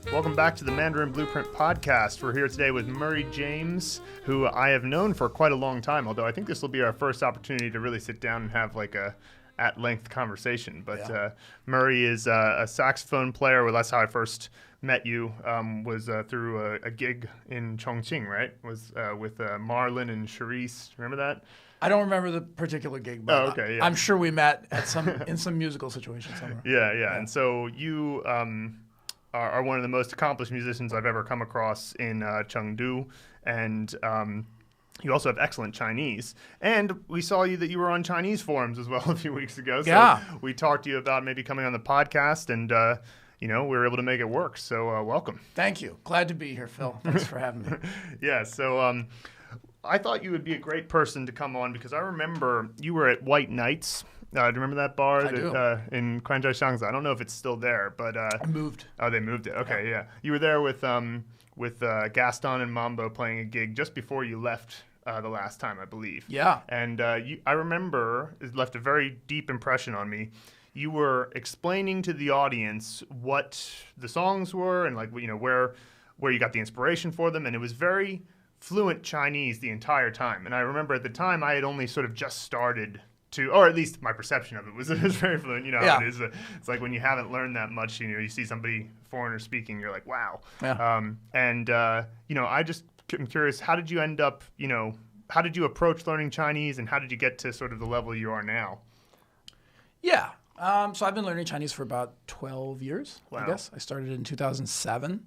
Welcome back to the Mandarin Blueprint podcast. We're here today with Murray James, who I have known for quite a long time, although I think this will be our first opportunity to really sit down and have like a at-length conversation. But Murray is a saxophone player. Well, that's how I first met you, was through a gig in Chongqing, right? Was with Marlon and Charisse. Remember that? I don't remember the particular gig, but I'm sure we met at in some musical situation somewhere. Yeah. And so you are one of the most accomplished musicians I've ever come across in Chengdu, and you also have excellent Chinese. And we saw that you were on Chinese forums as well a few weeks ago. So we talked to you about maybe coming on the podcast, and we were able to make it work. So welcome. Thank you. Glad to be here, Phil. Thanks for having me. Yeah. So I thought you would be a great person to come on because I remember you were at White Nights. Do you remember that bar in Quanzhou, Shanghai? I don't know if it's still there, but I moved. Oh, they moved it. Okay, yeah. You were there with Gaston and Mambo playing a gig just before you left the last time, I believe. Yeah. And I remember it left a very deep impression on me. You were explaining to the audience what the songs were and where you got the inspiration for them, and it was very fluent Chinese the entire time. And I remember at the time I had only sort of just started to, or at least my perception of it was very fluent. You know how it is. It's like when you haven't learned that much, you see somebody foreigner speaking, you're like, wow. Yeah. I just am curious, how did you end up, how did you approach learning Chinese, and how did you get to sort of the level you are now? Yeah. So I've been learning Chinese for about 12 years, I guess. I started in 2007.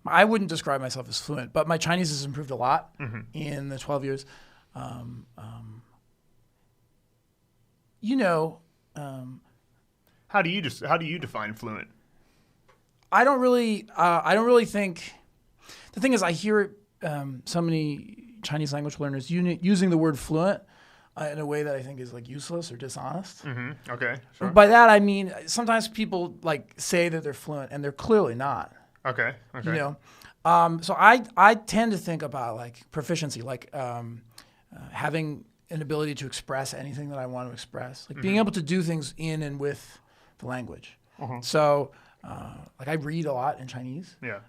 I wouldn't describe myself as fluent, but my Chinese has improved a lot in the 12 years. How do you define fluent? I don't really think. The thing is, I hear so many Chinese language learners using the word fluent in a way that I think is like useless or dishonest. Mm-hmm. Okay, sure. By that I mean sometimes people say that they're fluent and they're clearly not. Okay. So I tend to think about proficiency, having an ability to express anything that I want to express, being able to do things in and with the language. So I read a lot in Chinese. Yeah.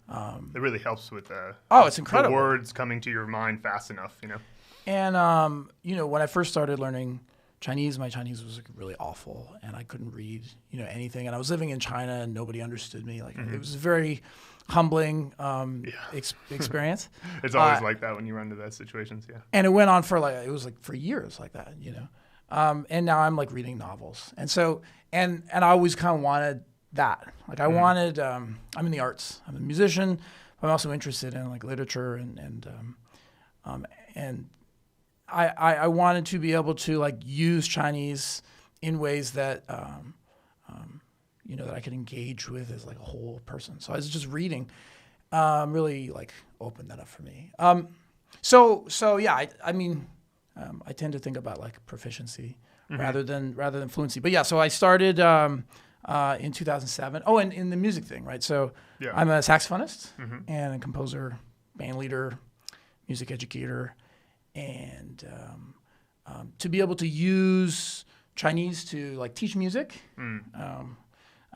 It really helps with it's incredible. The words coming to your mind fast enough, And when I first started learning Chinese, my Chinese was really awful, and I couldn't read, anything. And I was living in China, and nobody understood me. It was a very humbling experience. It's always like that when you run into those situations, yeah. And it went on for for years like that, And now I'm reading novels, and so and I always kind of wanted that. I wanted. I'm in the arts. I'm a musician. But I'm also interested in literature and I wanted to be able to use Chinese in ways that that I could engage with as a whole person. So I was just reading, really opened that up for me. I tend to think about proficiency rather than fluency. But yeah, so I started in 2007. Oh, and in the music thing, right? So I'm a saxophonist and a composer, bandleader, music educator. And to be able to use Chinese to teach music,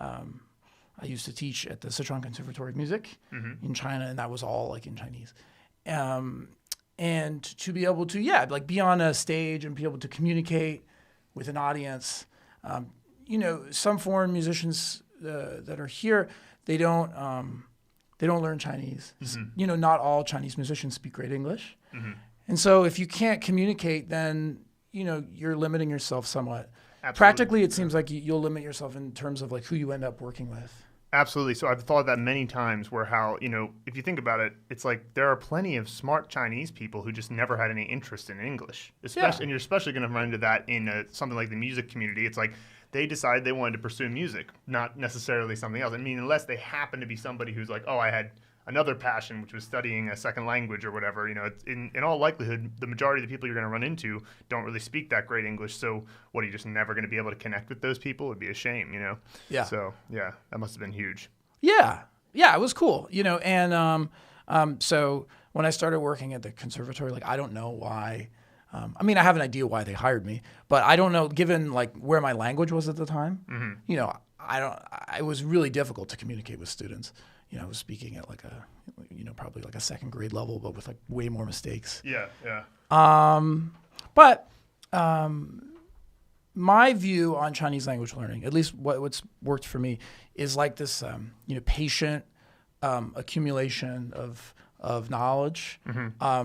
I used to teach at the Sichuan Conservatory of Music in China, and that was all in Chinese. And to be able to be on a stage and be able to communicate with an audience, some foreign musicians that are here, they don't learn Chinese. Not all Chinese musicians speak great English. And so if you can't communicate, then, you're limiting yourself somewhat. Absolutely. Practically, it seems like you'll limit yourself in terms of who you end up working with. Absolutely. So I've thought of that many times where if you think about it, it's there are plenty of smart Chinese people who just never had any interest in English. And you're especially going to run into that in something like the music community. It's they decided they wanted to pursue music, not necessarily something else. I mean, unless they happen to be somebody who's I had another passion, which was studying a second language or whatever. In all likelihood, the majority of the people you're going to run into don't really speak that great English. So what, are you just never going to be able to connect with those people? It'd be a shame, Yeah. So, yeah, that must have been huge. Yeah, it was cool, and so when I started working at the conservatory, I don't know why. I have an idea why they hired me, but I don't know, given where my language was at the time, it was really difficult to communicate with students. I was speaking at like probably like a second grade level, but with like way more mistakes. Yeah. But my view on Chinese language learning, at least what's worked for me, is like this, patient accumulation of knowledge,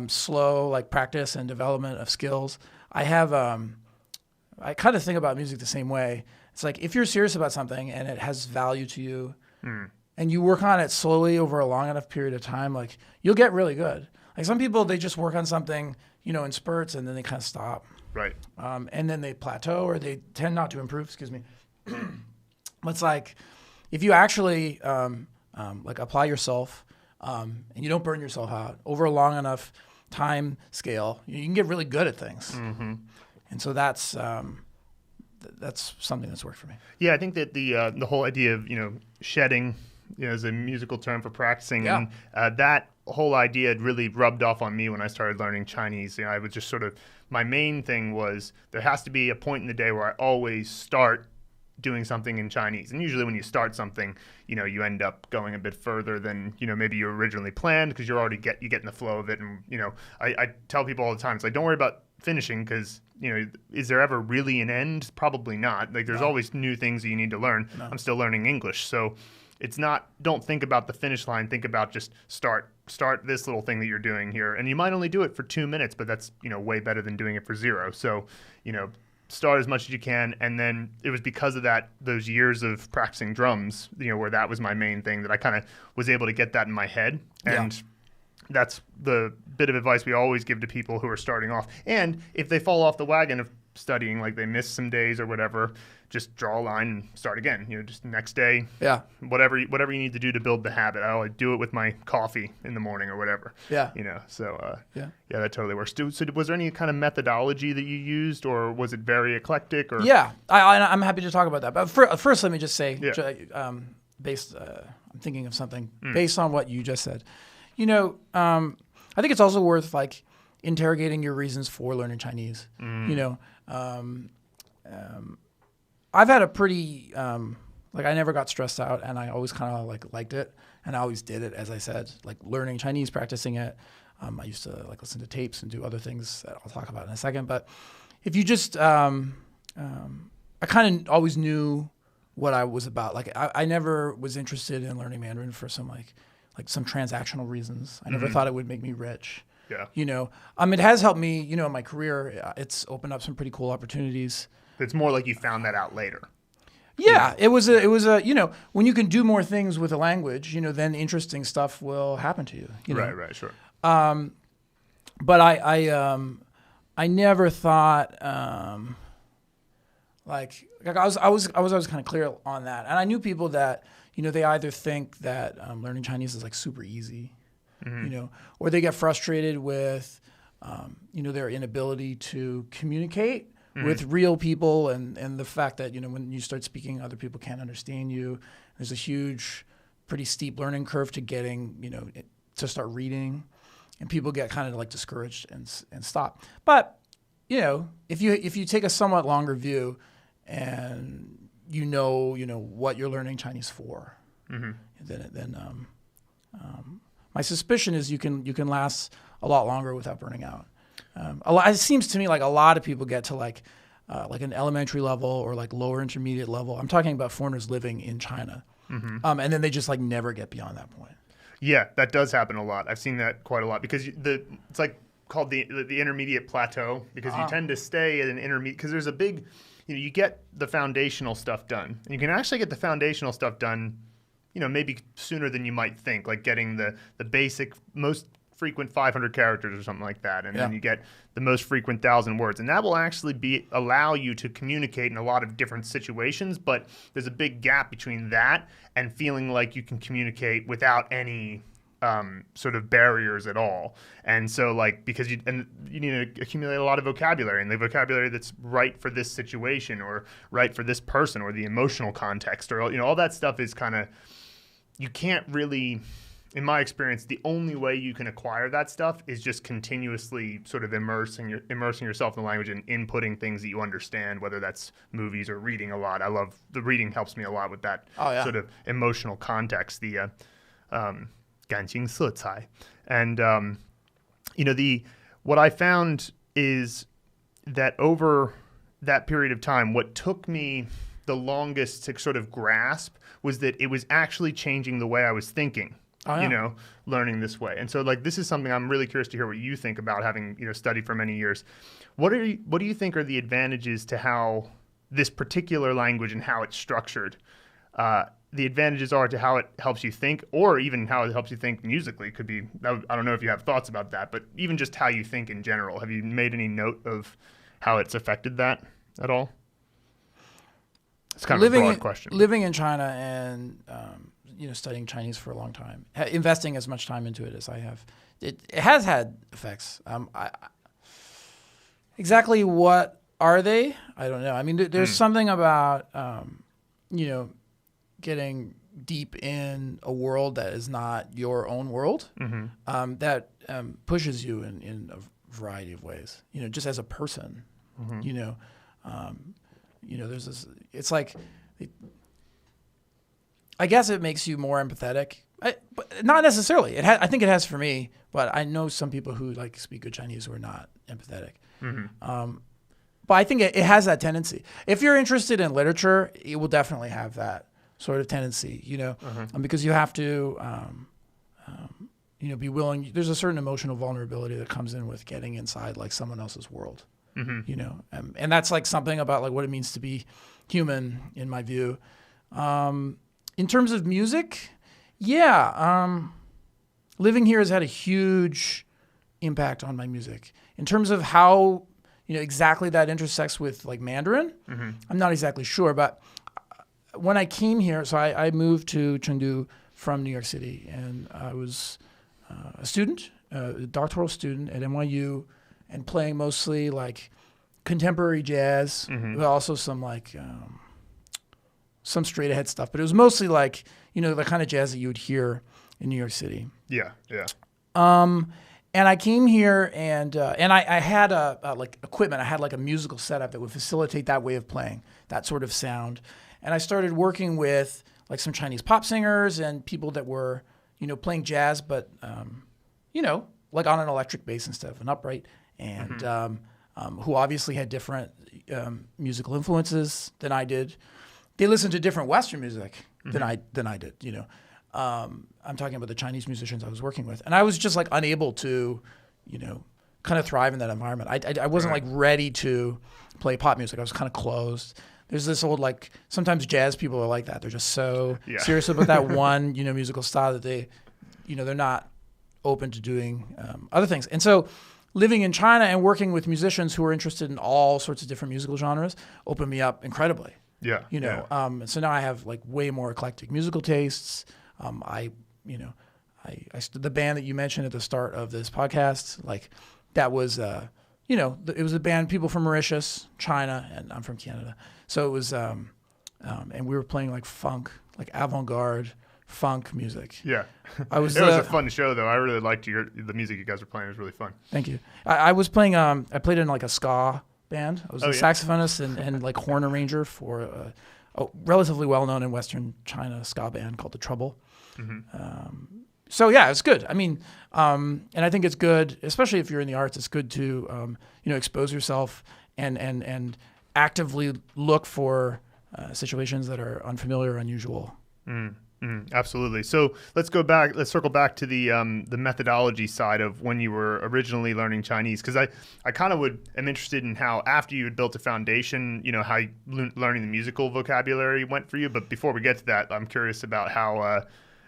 slow like practice and development of skills. I kind of think about music the same way. It's like if you're serious about something and it has value to you, and you work on it slowly over a long enough period of time, like you'll get really good. Like some people, they just work on something, in spurts, and then they kind of stop. Right. And then they plateau, or they tend not to improve. Excuse me. It's like if you actually like apply yourself and you don't burn yourself out over a long enough time scale, you can get really good at things. And so that's something that's worked for me. Yeah, I think that the whole idea of shedding is a musical term for practicing, and that whole idea really rubbed off on me when I started learning Chinese. I was just sort of, my main thing was there has to be a point in the day where I always start doing something in Chinese. And usually when you start something, you end up going a bit further than, maybe you originally planned, because you get in the flow of it. And, I tell people all the time, it's like, don't worry about finishing, because, is there ever really an end? Probably not. Like there's always new things that you need to learn. I'm still learning English. So it's not, don't think about the finish line. Think about just start this little thing that you're doing here. And you might only do it for 2 minutes, but that's, way better than doing it for 0. So, start as much as you can. And then it was because of those years of practicing drums, where that was my main thing, that I kind of was able to get that in my head. And that's the bit of advice we always give to people who are starting off. And if they fall off the wagon of studying, like they miss some days or whatever, just draw a line and start again. Just next day. Yeah. Whatever you need to do to build the habit. I always do it with my coffee in the morning or whatever. Yeah. So that totally works. So was there any kind of methodology that you used, or was it very eclectic? Or I'm happy to talk about that. But first, let me just say, I'm thinking of something based on what you just said. I think it's also worth like interrogating your reasons for learning Chinese. I've had a pretty, I never got stressed out, and I always kind of liked it, and I always did it, as I said, like learning Chinese, practicing it. I used to listen to tapes and do other things that I'll talk about in a second. But if you just, I kind of always knew what I was about. Like I never was interested in learning Mandarin for some some transactional reasons. I never thought it would make me rich. Yeah. It has helped me, in my career. It's opened up some pretty cool opportunities. It's more like you found that out later. Yeah, it was a when you can do more things with a language, then interesting stuff will happen to you. Right, sure. But I never thought I was always kind of clear on that, and I knew people that they either think that learning Chinese is super easy, or they get frustrated with their inability to communicate with real people, and the fact that when you start speaking, other people can't understand you. There's a huge, pretty steep learning curve to getting to start reading, and people get kind of discouraged and stop. But if you take a somewhat longer view, and what you're learning Chinese for, then my suspicion is you can last a lot longer without burning out. It seems to me like a lot of people get to an elementary level or lower intermediate level. I'm talking about foreigners living in China, and then they just never get beyond that point. Yeah, that does happen a lot. I've seen that quite a lot, because it's called the intermediate plateau, because you tend to stay at an intermediate, because there's a big, you get the foundational stuff done, and you can actually get the foundational stuff done, maybe sooner than you might think, like getting the basic, most frequent 500 characters or something like that, and then you get the most frequent 1,000 words, and that will actually allow you to communicate in a lot of different situations. But there's a big gap between that and feeling like you can communicate without any sort of barriers at all. And so because you need to accumulate a lot of vocabulary, and the vocabulary that's right for this situation or right for this person or the emotional context, or all that stuff is kind of, you can't really in my experience, the only way you can acquire that stuff is just continuously sort of immersing yourself in the language and inputting things that you understand, whether that's movies or reading a lot. I love the reading helps me a lot with that sort of emotional context, the 感情色彩. And, what I found is that over that period of time, what took me the longest to sort of grasp was that it was actually changing the way I was thinking. Learning this way. And so this is something I'm really curious to hear what you think about, having, studied for many years. What do you think are the advantages to how this particular language and how it's structured? The advantages are to how it helps you think, or even how it helps you think musically. Could be, I don't know if you have thoughts about that, but even just how you think in general. Have you made any note of how it's affected that at all? It's kind of a broad question. Living in China and studying Chinese for a long time, investing as much time into it as I have, it has had effects. Exactly what are they? I don't know. I mean, there's something about, getting deep in a world that is not your own world, that pushes you in a variety of ways, just as a person, there's this, it's like, I guess it makes you more empathetic, but not necessarily. I think it has for me, but I know some people who speak good Chinese who are not empathetic. But I think it has that tendency. If you're interested in literature, it will definitely have that sort of tendency, because you have to, be willing. There's a certain emotional vulnerability that comes in with getting inside someone else's world, and that's something about what it means to be human, in my view. In terms of music, living here has had a huge impact on my music. In terms of how, exactly that intersects with Mandarin, I'm not exactly sure. But when I came here, so I moved to Chengdu from New York City, and I was a student, a doctoral student at NYU, and playing mostly contemporary jazz, but also some straight ahead stuff, but it was mostly the kind of jazz that you would hear in New York City. Yeah. And I came here and I had equipment. I had a musical setup that would facilitate that way of playing, that sort of sound. And I started working with some Chinese pop singers and people that were, playing jazz, but, on an electric bass instead of an upright, and who obviously had different musical influences than I did. They listened to different Western music than I did, I'm talking about the Chinese musicians I was working with. And I was just unable to, kind of thrive in that environment. I wasn't ready to play pop music. I was kind of closed. There's this old, sometimes jazz people are like that. They're just so serious about that one, musical style that they, they're not open to doing other things. And so living in China and working with musicians who are interested in all sorts of different musical genres opened me up incredibly. So now I have way more eclectic musical tastes. The band that you mentioned at the start of this podcast, that was, it was a band, people from Mauritius, China, and I'm from Canada. So it was, and we were playing funk, avant-garde funk music. Yeah. It was a fun show though. I really liked the music you guys were playing. It was really fun. Thank you. I was playing, I played in a ska band. I was a saxophonist and horn arranger for a relatively well-known in Western China ska band called The Trouble. So yeah, it's good. I mean, and I think it's good, especially if you're in the arts. It's good to expose yourself and actively look for situations that are unfamiliar or unusual. Absolutely. So let's circle back to the methodology side of when you were originally learning Chinese, because I kind of am interested in how, after you had built a foundation, how learning the musical vocabulary went for you. But before we get to that, I'm curious about how,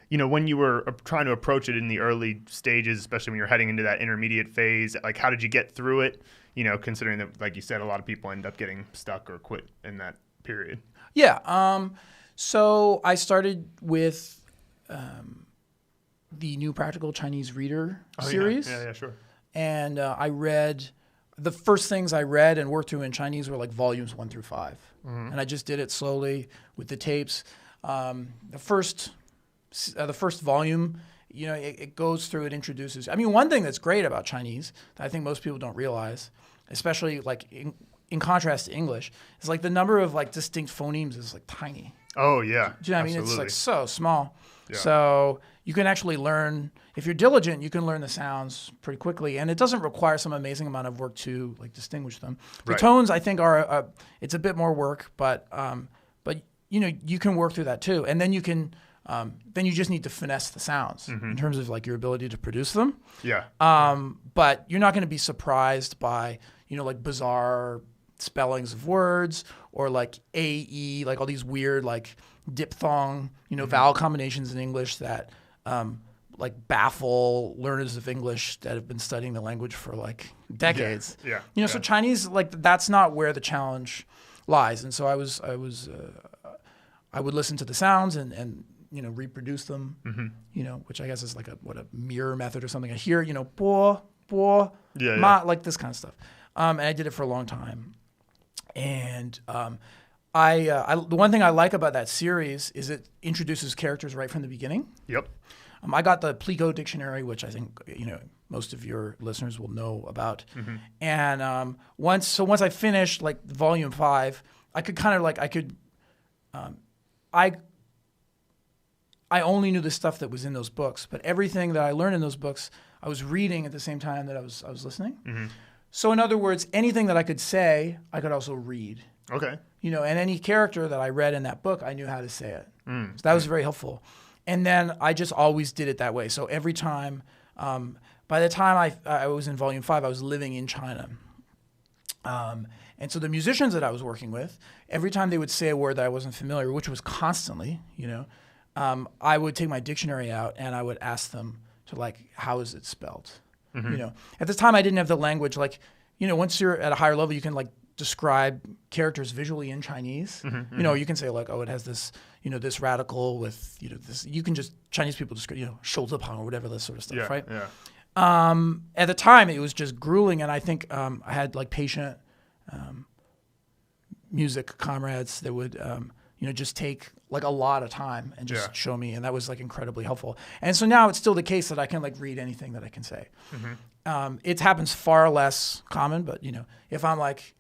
when you were trying to approach it in the early stages, especially when you're heading into that intermediate phase, how did you get through it? Considering that, like you said, a lot of people end up getting stuck or quit in that period. Yeah. So I started with the New Practical Chinese Reader series. Yeah, sure. And I read, the first things I read and worked through in Chinese were volumes 1 through 5. And I just did it slowly with the tapes. The first volume it goes through, it introduces. I mean, one thing that's great about Chinese that I think most people don't realize, especially like in contrast to English, is like the number of like distinct phonemes is like tiny. Oh yeah. Do you know what I mean? It's like so small. Yeah. So you can actually learn, if you're diligent, you can learn the sounds pretty quickly, and it doesn't require some amazing amount of work to like distinguish them. The tones, I think, are it's a bit more work, but you can work through that too, and then you can. Then you just need to finesse the sounds in terms of like your ability to produce them. Yeah. But you're not going to be surprised by, like bizarre spellings of words or like AE, like all these weird like diphthong, vowel combinations in English that like baffle learners of English that have been studying the language for like decades. Yeah. So Chinese, like that's not where the challenge lies. And so I would listen to the sounds and reproduce them, which I guess is like a mirror method or something. I hear, bo, ma, like this kind of stuff. And I did it for a long time. And the one thing I like about that series is it introduces characters right from the beginning. Yep. I got the Plico dictionary, which I think, most of your listeners will know about. And once I finished like volume 5, I could kind of like, I only knew the stuff that was in those books, but everything that I learned in those books, I was reading at the same time that I was listening. So in other words, anything that I could say, I could also read. Okay. And any character that I read in that book, I knew how to say it. So that was very helpful. And then I just always did it that way. So every time, by the time I was in volume 5, I was living in China. And so the musicians that I was working with, every time they would say a word that I wasn't familiar, which was constantly, I would take my dictionary out and I would ask them to like, how is it spelled? At the time I didn't have the language, like, once you're at a higher level, you can like describe characters visually in Chinese. You can say like, oh, it has this, this radical with, this, you can just, Chinese people describe, 手字旁 or whatever, this sort of stuff, right? Yeah. At the time it was just grueling. And I think I had like patient music comrades that would, just take like a lot of time and just show me. And that was like incredibly helpful. And so now it's still the case that I can like read anything that I can say. It happens far less common, but if I'm like,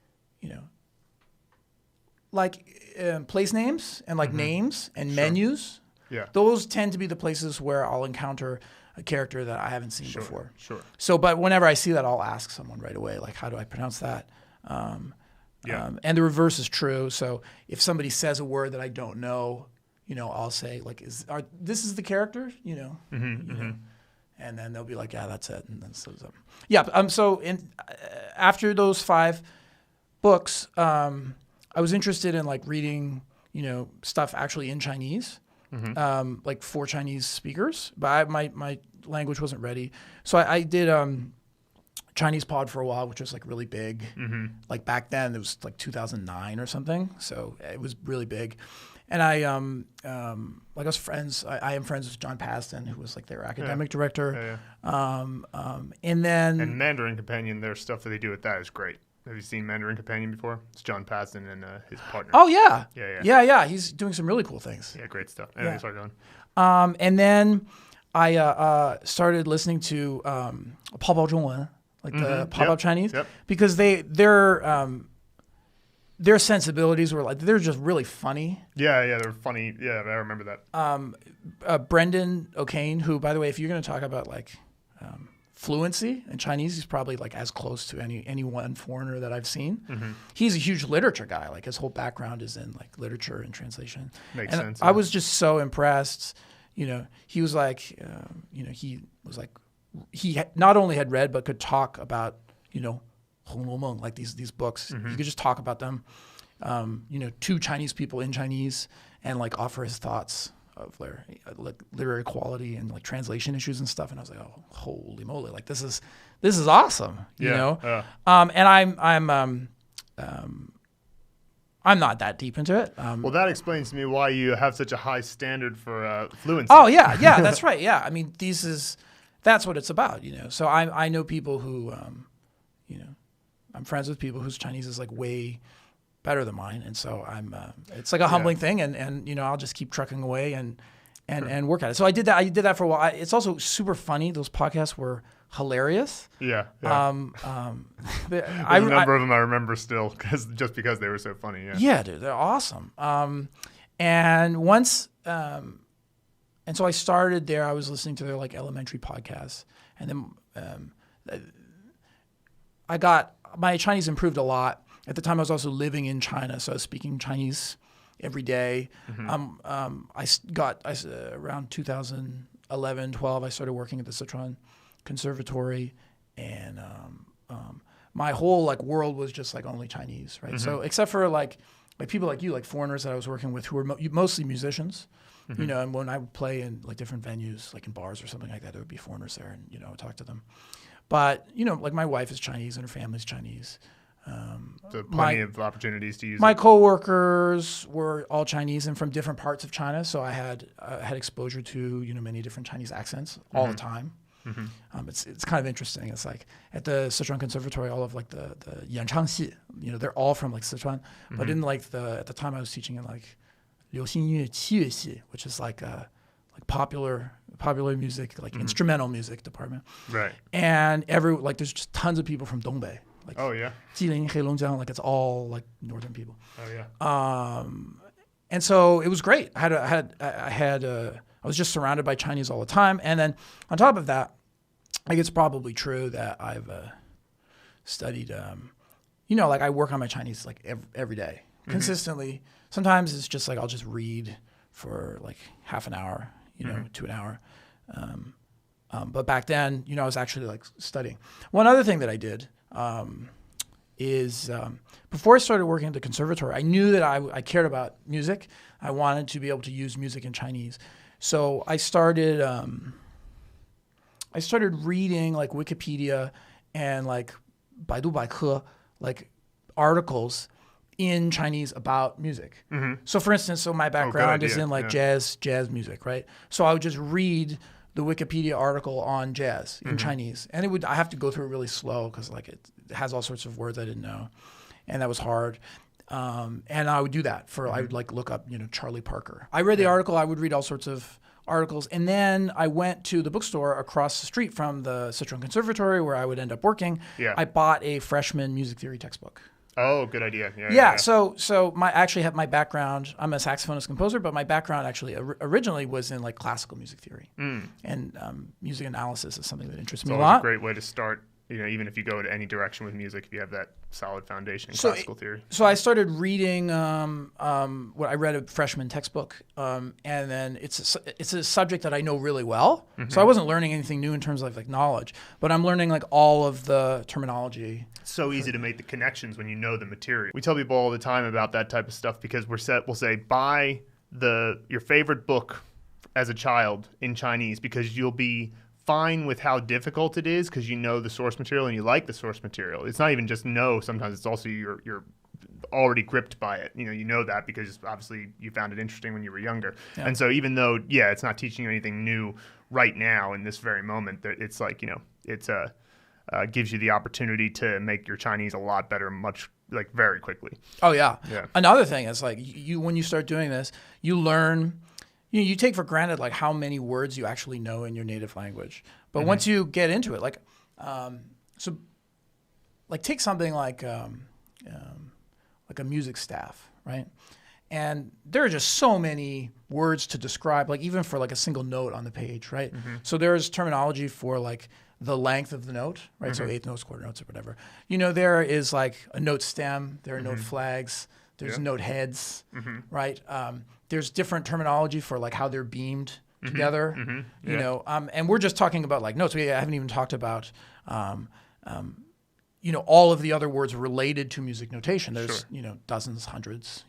place names and like names and menus, those tend to be the places where I'll encounter a character that I haven't seen before. So, but whenever I see that, I'll ask someone right away, like, how do I pronounce that? And the reverse is true. So if somebody says a word that I don't know, I'll say like, this is the character, and then they'll be like, yeah, that's it. And then so after those 5 books, I was interested in like reading, stuff actually in Chinese, like for Chinese speakers, but my language wasn't ready. So I did, Chinese Pod for a while, which was like really big. Like back then it was like 2009 or something. So it was really big. And I was friends, I am friends with John Paston, who was like their academic director. And Mandarin Companion, their stuff that they do with that is great. Have you seen Mandarin Companion before? It's John Paston and his partner. Oh yeah. Yeah. He's doing some really cool things. Yeah, great stuff. Anyway, start going. And then I started listening to Pao Zhongwen, like the pop-up Chinese, because their sensibilities were like, they're just really funny. Yeah, they're funny. Yeah, I remember that. Brendan O'Kane, who, by the way, if you're going to talk about like fluency in Chinese, he's probably like as close to any one foreigner that I've seen. He's a huge literature guy. Like his whole background is in like literature and translation. Makes sense. I was just so impressed. He was like, he not only had read but could talk about, Hong Lu Meng, like these books. He could just talk about them, to Chinese people in Chinese and like offer his thoughts of their literary quality and like translation issues and stuff. And I was like, oh, holy moly! Like this is awesome, you know. And I'm not that deep into it. Well, that explains to me why you have such a high standard for fluency. Oh yeah, that's right. Yeah, I mean, that's what it's about, So I know people who, I'm friends with people whose Chinese is like way better than mine, and so it's like a humbling thing, and I'll just keep trucking away, and and work at it. So I did that. I did that for a while. It's also super funny. Those podcasts were hilarious. Yeah. I a number of them I remember still just because they were so funny. Yeah. Yeah, dude, they're awesome. And once, and so I started there. I was listening to their like elementary podcasts, and then my Chinese improved a lot. At the time, I was also living in China, so I was speaking Chinese every day. Around 2011, 12, I started working at the Sichuan Conservatory, and my whole like world was just like only Chinese, right? So except for like people like you, like foreigners that I was working with who were mostly musicians, you know, and when I would play in like different venues, like in bars or something like that, there would be foreigners there, and you know, I would talk to them. But you know, like my wife is Chinese and her family's Chinese. So plenty of opportunities to use my it. coworkers were all Chinese and from different parts of China, so I had exposure to, you know, many different Chinese accents all the time. It's kind of interesting. It's like at the Sichuan Conservatory, all of like the yanchangxi, you know, they're all from like Sichuan. But in like at the time I was teaching in like Liu Liu qiyue, which is like popular music, like instrumental music department. Right. And there's just tons of people from Dongbei. Like, oh yeah. Jilin, Heilongjiang, like it's all like northern people. Oh yeah. And so it was great. I was just surrounded by Chinese all the time. And then on top of that, I think it's probably true that I've studied, you know, like I work on my Chinese like every day, consistently. Sometimes it's just like I'll just read for like half an hour, you know, to an hour. But back then, you know, I was actually like studying. One other thing that I did is before I started working at the conservatory, I knew that I cared about music. I wanted to be able to use music in Chinese. So I started reading like Wikipedia and like Baidu Baike, like articles in Chinese about music. So for instance, my background is in like jazz music, right? So I would just read the Wikipedia article on jazz in Chinese, and I have to go through it really slow because like it has all sorts of words I didn't know, and that was hard. And I would do that I would like look up, you know, Charlie Parker. I read the article. I would read all sorts of articles, and then I went to the bookstore across the street from the Sichuan Conservatory where I would end up working. Yeah. I bought a freshman music theory textbook. Oh, good idea. Yeah. So I actually have my background. I'm a saxophonist composer, but my background actually originally was in like classical music theory, and music analysis is something that interests me a lot. It's a great way to start. You know, even if you go to any direction with music, if you have that solid foundation in classical theory. So I started reading what I read a freshman textbook, and then it's a subject that I know really well. So I wasn't learning anything new in terms of like knowledge, but I'm learning like all of the terminology. It's so easy to make the connections when you know the material. We tell people all the time about that type of stuff because we'll say buy your favorite book as a child in Chinese because you'll be fine with how difficult it is because you know the source material and you like the source material. It's not even just know. Sometimes it's also you're already gripped by it. You know that because obviously you found it interesting when you were younger. Yeah. And so even though, it's not teaching you anything new right now in this very moment, it's like, it's gives you the opportunity to make your Chinese a lot better very quickly. Oh, yeah. Another thing is like when you start doing this, you learn... You take for granted like how many words you actually know in your native language, but once you get into it, take something like a music staff, right? And there are just so many words to describe, like even for like a single note on the page, right? So there's terminology for like the length of the note, right? So eighth notes, quarter notes, or whatever. There is like a note stem, there are note flags, there's note heads, right? There's different terminology for like how they're beamed together, you know, and we're just talking about like notes. We haven't even talked about, all of the other words related to music notation. There's, dozens, hundreds,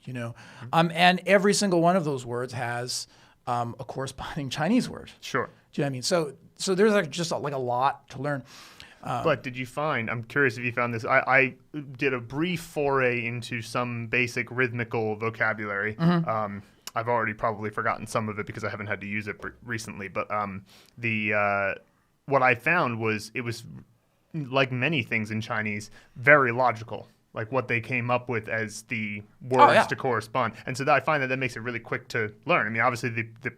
and every single one of those words has a corresponding Chinese word. Sure. Do you know what I mean? So there's like just like a lot to learn. But did you find, I'm curious if you found this, I did a brief foray into some basic rhythmical vocabulary. I've already probably forgotten some of it because I haven't had to use it recently. But what I found was it was, like many things in Chinese, very logical. Like what they came up with as the words to correspond. And so I find that makes it really quick to learn. I mean, obviously the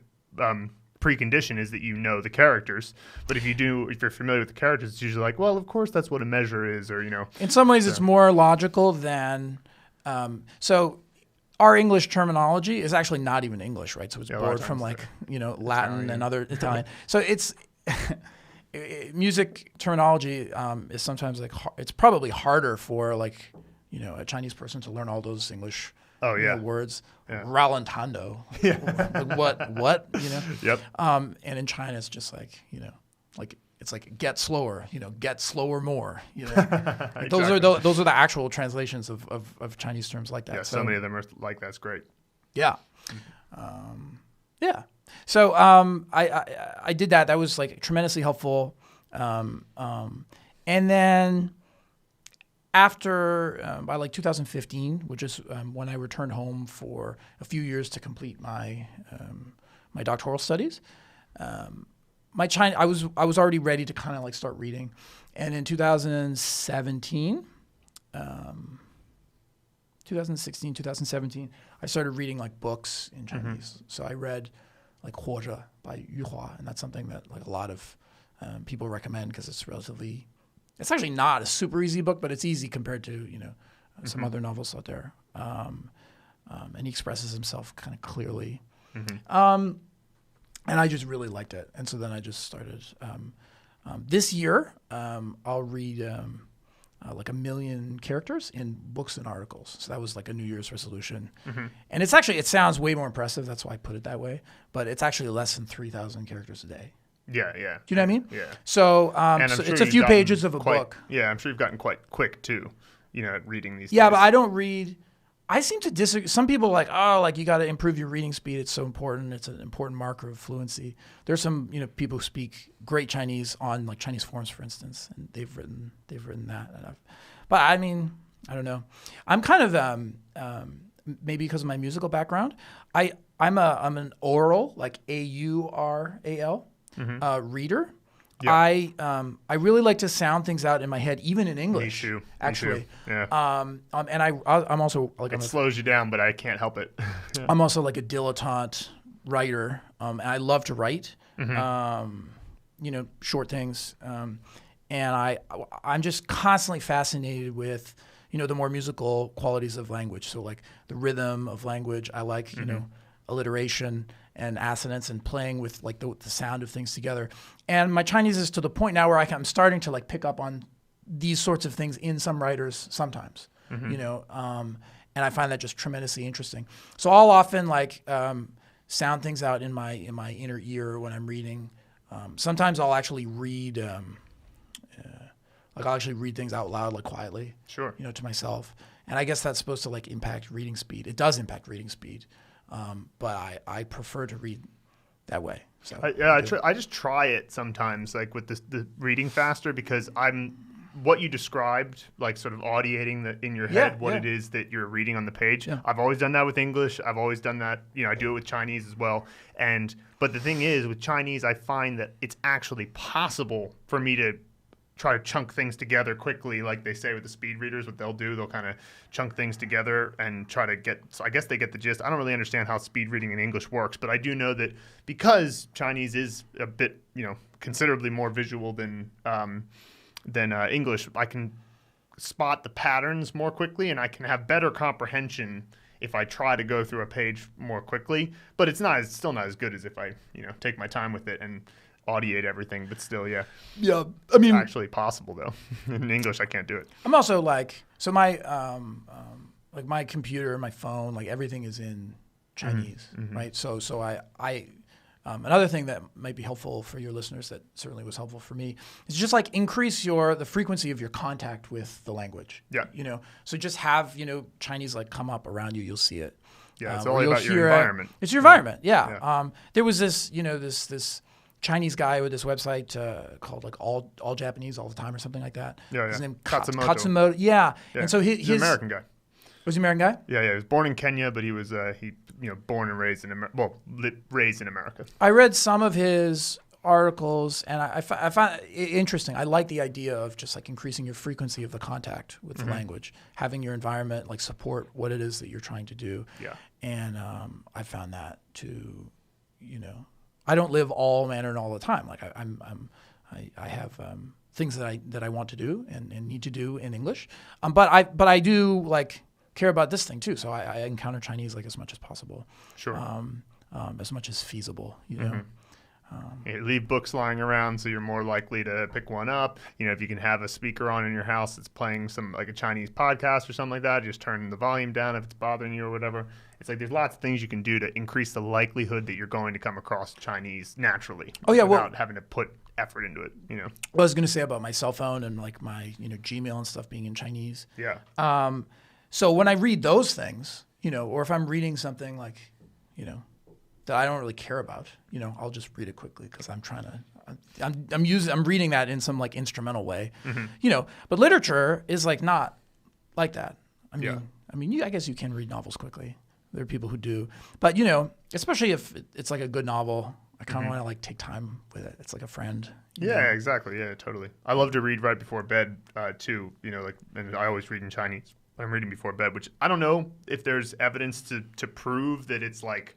precondition is that you know the characters. But if you're familiar with the characters, it's usually like, well, of course that's what a measure is, or In some ways, it's more logical than so. Our English terminology is actually not even English, right? So it's borrowed from Latin Italian. And other Italian. So it's music terminology is sometimes like it's probably harder for like a Chinese person to learn all those English words. Yeah. Rallentando. Yeah. What? Yep. And in China, it's just like it's like get slower, get slower more. Like Exactly. Those are the actual translations of Chinese terms like that. Yeah, so many of them are like that's great. Yeah, yeah. So I did that. That was like tremendously helpful. And then after by like 2015, which is when I returned home for a few years to complete my my doctoral studies. I was already ready to kind of like start reading, and in 2017, 2017, I started reading like books in Chinese. So I read like 活着 by Yu Hua, and that's something that like a lot of people recommend because it's actually not a super easy book, but it's easy compared to some other novels out there, and he expresses himself kind of clearly. And I just really liked it. And so then I just started. This year, I'll read like 1 million characters in books and articles. So that was like a New Year's resolution. And it sounds way more impressive. That's why I put it that way. But it's actually less than 3,000 characters a day. Yeah. Do you know what I mean? Yeah. So, so it's a few pages of a book. Yeah, I'm sure you've gotten quite quick too, at reading these Yeah, days. but I don't read. I seem to disagree. Some people are like, you got to improve your reading speed. It's so important. It's an important marker of fluency. There's some, people who speak great Chinese on like Chinese forums, for instance, and they've written that. But I mean, I don't know. I'm kind of maybe because of my musical background, I'm an oral, like AURAL reader. Yeah. I really like to sound things out in my head, even in English. Me too. Actually. Yeah. And I'm also like it slows you down, but I can't help it. Yeah. I'm also like a dilettante writer, and I love to write. Short things. And I'm just constantly fascinated with the more musical qualities of language. So like the rhythm of language, I like alliteration and assonance and playing with like the sound of things together. And my Chinese is to the point now where I'm starting to like pick up on these sorts of things in some writers sometimes, and I find that just tremendously interesting. So I'll often like sound things out in my inner ear when I'm reading. Sometimes I'll actually read, I'll actually read things out loud, like quietly, sure, to myself. And I guess that's supposed to like impact reading speed. It does impact reading speed. But I prefer to read that way. So I just try it sometimes, like with the reading faster, because what you described, like sort of audiating in your head what it is that you're reading on the page. Yeah. I've always done that with English. I've always done that. I do it with Chinese as well. But the thing is, with Chinese, I find that it's actually possible for me to try to chunk things together quickly, like they say with the speed readers. What they'll do, they'll kind of chunk things together and try to get. So I guess they get the gist. I don't really understand how speed reading in English works, but I do know that because Chinese is a bit, considerably more visual than English, I can spot the patterns more quickly, and I can have better comprehension if I try to go through a page more quickly. But it's still not as good as if I, take my time with it and audiate everything, but still, yeah. Yeah, I mean, it's actually possible though. In English, I can't do it. I'm also like, so my like my computer, my phone, like everything is in Chinese, right? So I another thing that might be helpful for your listeners, that certainly was helpful for me, is just like increase the frequency of your contact with the language. Yeah. So just have Chinese like come up around you, you'll see it. Yeah, it's all about your environment. It's your environment. Yeah. There was this this Chinese guy with this website called like all Japanese all the time or something like that. Yeah, His name Katsumoto. Yeah. And so he's an American guy. Was he an American guy? Yeah. He was born in Kenya, but he was born and raised in raised in America. I read some of his articles, and I found it interesting. I like the idea of just like increasing your frequency of the contact with the language, having your environment like support what it is that you're trying to do. Yeah. And I found that to I don't live all Mandarin all the time. Like I have things that I want to do and need to do in English. But I do like care about this thing too. So I encounter Chinese like as much as possible. Sure. As much as feasible, you know. You leave books lying around, so you're more likely to pick one up. You know, if you can have a speaker on in your house that's playing some like a Chinese podcast or something like that, just turn the volume down if it's bothering you or whatever. It's like there's lots of things you can do to increase the likelihood that you're going to come across Chinese naturally. Without having to put effort into it. You know. What I was going to say about my cell phone and like my Gmail and stuff being in Chinese. Yeah. So when I read those things, or if I'm reading something like, that I don't really care about, I'll just read it quickly because I'm trying to, I'm reading that in some like instrumental way, but literature is like not like that. I guess you can read novels quickly. There are people who do, but especially if it's like a good novel, I kind of want to like take time with it. It's like a friend. Yeah, exactly. Yeah, totally. I love to read right before bed too, and I always read in Chinese. I'm reading before bed, which I don't know if there's evidence to prove that it's like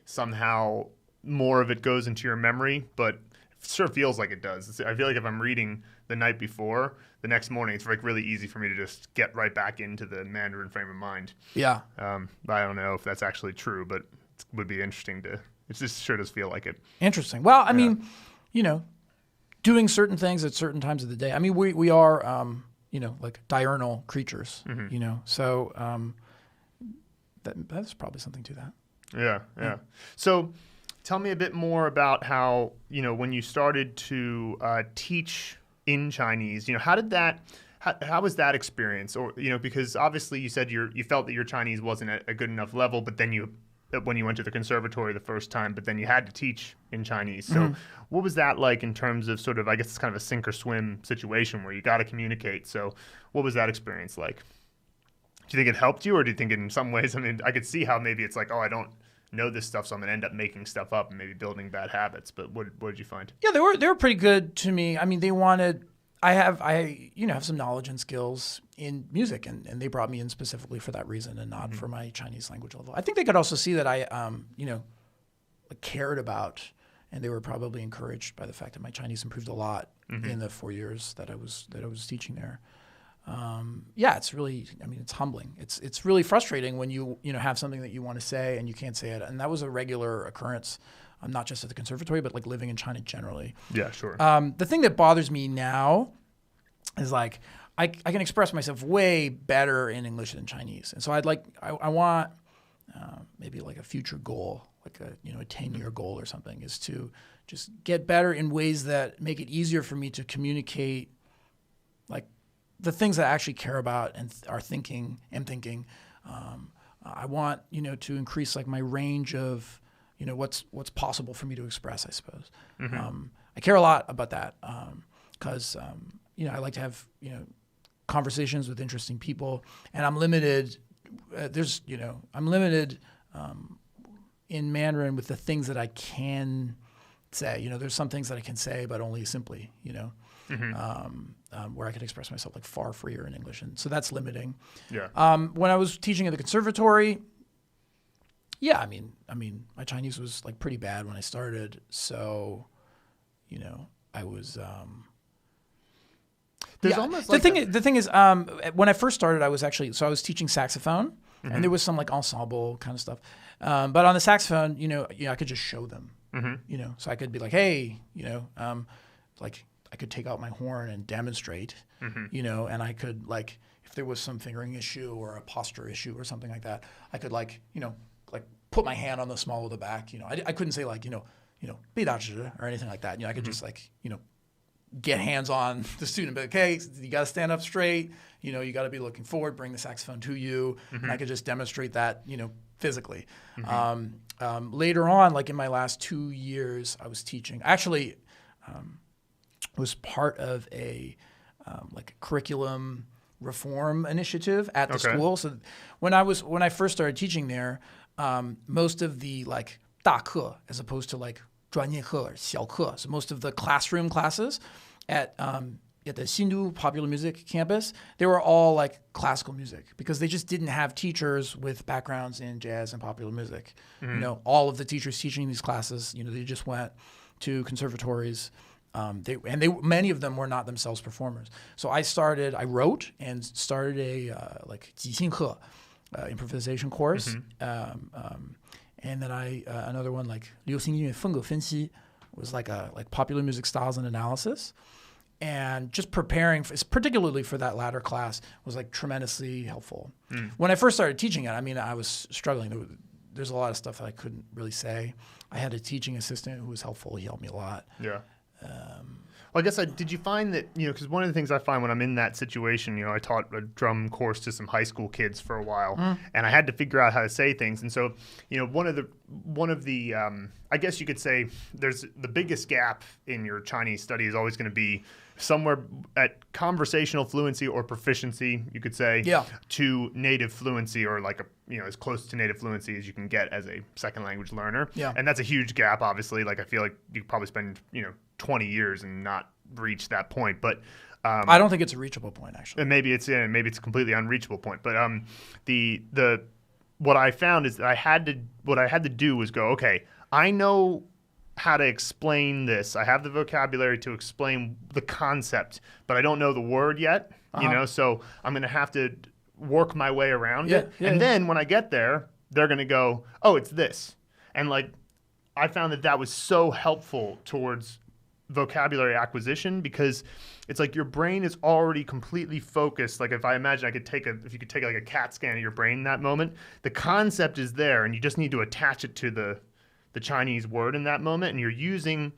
somehow more of it goes into your memory, but it sure feels like it does. I feel like if I'm reading the night before, the next morning, it's like really easy for me to just get right back into the Mandarin frame of mind. Yeah. I don't know if that's actually true, but it would be interesting to, it just sure does feel like it. Interesting. Well, I mean, doing certain things at certain times of the day. I mean, we are, like diurnal creatures, so that's probably something to that. Yeah. So tell me a bit more about how, when you started to teach in Chinese, how was that experience? Or, because obviously you said you felt that your Chinese wasn't at a good enough level, but then when you went to the conservatory the first time, but then you had to teach in Chinese. So what was that like in terms of sort of, I guess it's kind of a sink or swim situation where you got to communicate. So what was that experience like? Do you think it helped you, or do you think in some ways, I could see how maybe it's like, oh, I don't know this stuff, so I'm going to end up making stuff up and maybe building bad habits. But what did you find? Yeah, they were pretty good to me. I mean, they wanted, I have some knowledge and skills in music, and they brought me in specifically for that reason and not for my Chinese language level. I think they could also see that I, cared about, and they were probably encouraged by the fact that my Chinese improved a lot in the 4 years that I was teaching there. It's really, it's humbling. It's really frustrating when you have something that you want to say and you can't say it. And that was a regular occurrence, not just at the conservatory, but like living in China generally. Yeah, sure. The thing that bothers me now is like, I can express myself way better in English than Chinese. And so I want maybe like a future goal, like a 10-year goal or something, is to just get better in ways that make it easier for me to communicate like the things that I actually care about and am thinking. I want, to increase like my range of, what's possible for me to express, I suppose. I care a lot about that because, I like to have, conversations with interesting people, and I'm limited. I'm limited in Mandarin with the things that I can say. There's some things that I can say, but only simply, where I could express myself like far freer in English. And so that's limiting. Yeah. When I was teaching at the conservatory, my Chinese was like pretty bad when I started. So, I was, the thing is, when I first started, I was teaching saxophone, and there was some like ensemble kind of stuff. But on the saxophone, I could just show them, so I could be like, hey, like I could take out my horn and demonstrate, and I could like, if there was some fingering issue or a posture issue or something like that, I could like put my hand on the small of the back. I couldn't say like, 闭大指 or anything like that. I could just like, get hands on the student, but okay, you got to stand up straight. You got to be looking forward, bring the saxophone to you. And I could just demonstrate that, physically. Later on, like in my last 2 years, I was teaching. Actually, was part of a like curriculum reform initiative at the school. So when I first started teaching there, most of the like 大课 as opposed to like 专业课 or 小课, so most of the classroom classes at at the Chengdu Popular Music campus, they were all like classical music because they just didn't have teachers with backgrounds in jazz and popular music. You know, all of the teachers teaching these classes, you know, they just went to conservatories. Many of them were not themselves performers. So I wrote and started a like 即兴课 improvisation course. And then another one like 流行音乐风格分析 was like popular music styles and analysis. And just preparing, particularly for that latter class, was like tremendously helpful. When I first started teaching it, I mean, I was struggling. There's a lot of stuff that I couldn't really say. I had a teaching assistant who was helpful. He helped me a lot. Yeah. Well, I guess did you find that, you know, because one of the things I find when I'm in that situation, you know, I taught a drum course to some high school kids for a while, and I had to figure out how to say things. And so, you know, one of the I guess you could say there's the biggest gap in your Chinese study is always going to be somewhere at conversational fluency or proficiency, you could say, to native fluency, or like as close to native fluency as you can get as a second language learner. Yeah. And that's a huge gap, obviously. Like, I feel like you could probably spend 20 years and not reach that point. But I don't think it's a reachable point, actually. And maybe it's a completely unreachable point. But what I found is that what I had to do was go, okay, I know how to explain this. I have the vocabulary to explain the concept, but I don't know the word yet. So I'm going to have to work my way around it. And then when I get there, they're going to go, oh, it's this. And like, I found that was so helpful towards vocabulary acquisition, because it's like your brain is already completely focused. Like, if I imagine if you could take like a CAT scan of your brain in that moment, the concept is there and you just need to attach it to the Chinese word in that moment, and you're using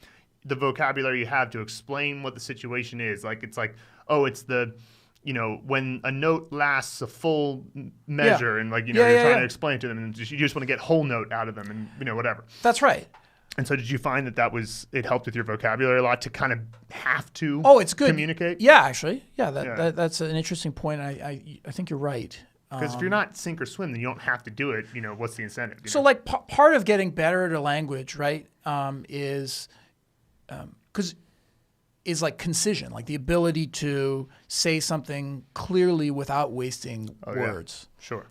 the vocabulary you have to explain what the situation is. Like, it's like, oh, it's when a note lasts a full measure, and like, you're trying to explain to them, and you just want to get whole note out of them, and whatever. That's right. And so did you find it helped with your vocabulary a lot to kind of have to it's good. Communicate? Yeah, actually. Yeah, that's an interesting point. I think you're right. Because if you're not sink or swim, then you don't have to do it. What's the incentive? So like part of getting better at a language, right, is like concision, like the ability to say something clearly without wasting words. Yeah. Sure.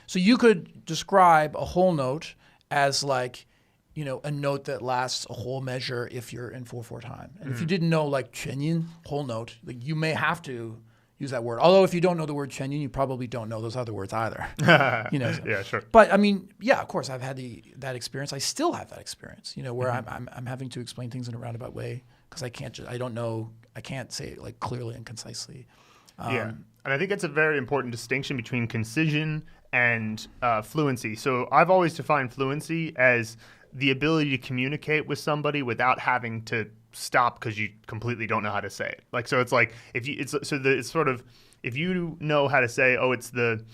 So you could describe a whole note as like, a note that lasts a whole measure if you're in 4/4 time. And if you didn't know like 全音, whole note, like you may have to use that word. Although if you don't know the word 全音, you probably don't know those other words either. Yeah, sure. But I mean, yeah, of course, I've had that experience. I still have that experience. Where I'm having to explain things in a roundabout way because I can't say it like clearly and concisely. And I think that's a very important distinction between concision and fluency. So I've always defined fluency as the ability to communicate with somebody without having to stop because you completely don't know how to say it. Like, so it's like if you know how to say, oh, it's the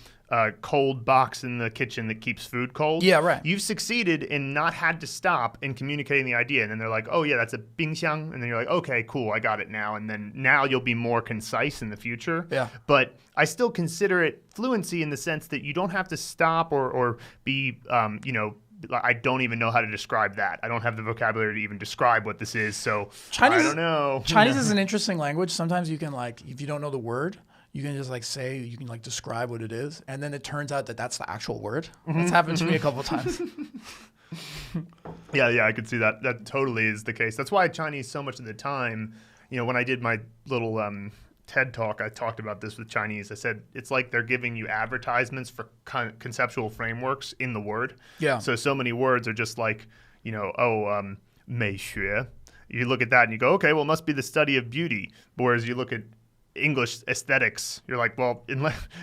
cold box in the kitchen that keeps food cold. Yeah, right. You've succeeded in not had to stop in communicating the idea. And then they're like, oh yeah, that's a 冰箱. And then you're like, okay, cool, I got it now. And then now you'll be more concise in the future. Yeah. But I still consider it fluency in the sense that you don't have to stop or be, I don't even know how to describe that. I don't have the vocabulary to even describe what this is. So I don't know. Chinese is an interesting language. Sometimes you can if you don't know the word, you can just describe what it is. And then it turns out that that's the actual word. That's happened to me a couple of times. Yeah, I could see that. That totally is the case. That's why Chinese so much of the time, when I did my little TED Talk, I talked about this with Chinese. I said it's like they're giving you advertisements for conceptual frameworks in the word. Yeah. So many words are just like, 美学. You look at that and you go, okay, well, it must be the study of beauty. Whereas you look at English aesthetics, you're like, well,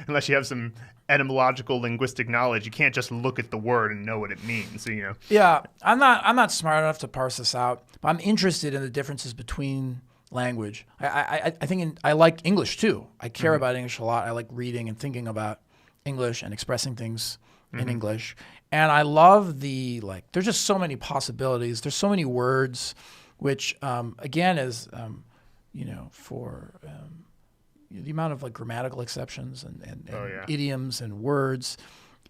unless you have some etymological linguistic knowledge, you can't just look at the word and know what it means. So, Yeah, I'm not smart enough to parse this out, but I'm interested in the differences between language. I think I like English too. I care about English a lot. I like reading and thinking about English and expressing things in English. And I love there's just so many possibilities. There's so many words, which again is, for the amount of grammatical exceptions and idioms and words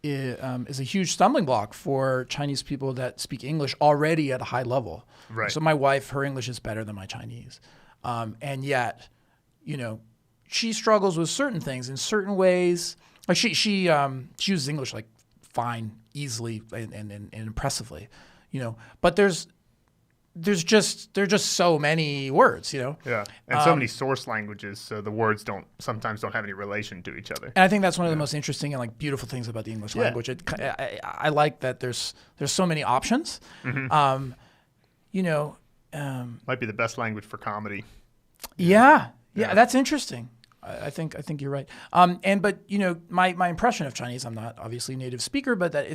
is a huge stumbling block for Chinese people that speak English already at a high level. Right. So my wife, her English is better than my Chinese. And yet, she struggles with certain things in certain ways. Like she uses English like fine, easily, and impressively, But there's just so many words, Yeah, and so many source languages, so the words sometimes don't have any relation to each other. And I think that's one of the most interesting and like beautiful things about the English language. I like that there's so many options. Might be the best language for comedy. Yeah, that's interesting. I think you're right. But my impression of Chinese, I'm not obviously a native speaker, but that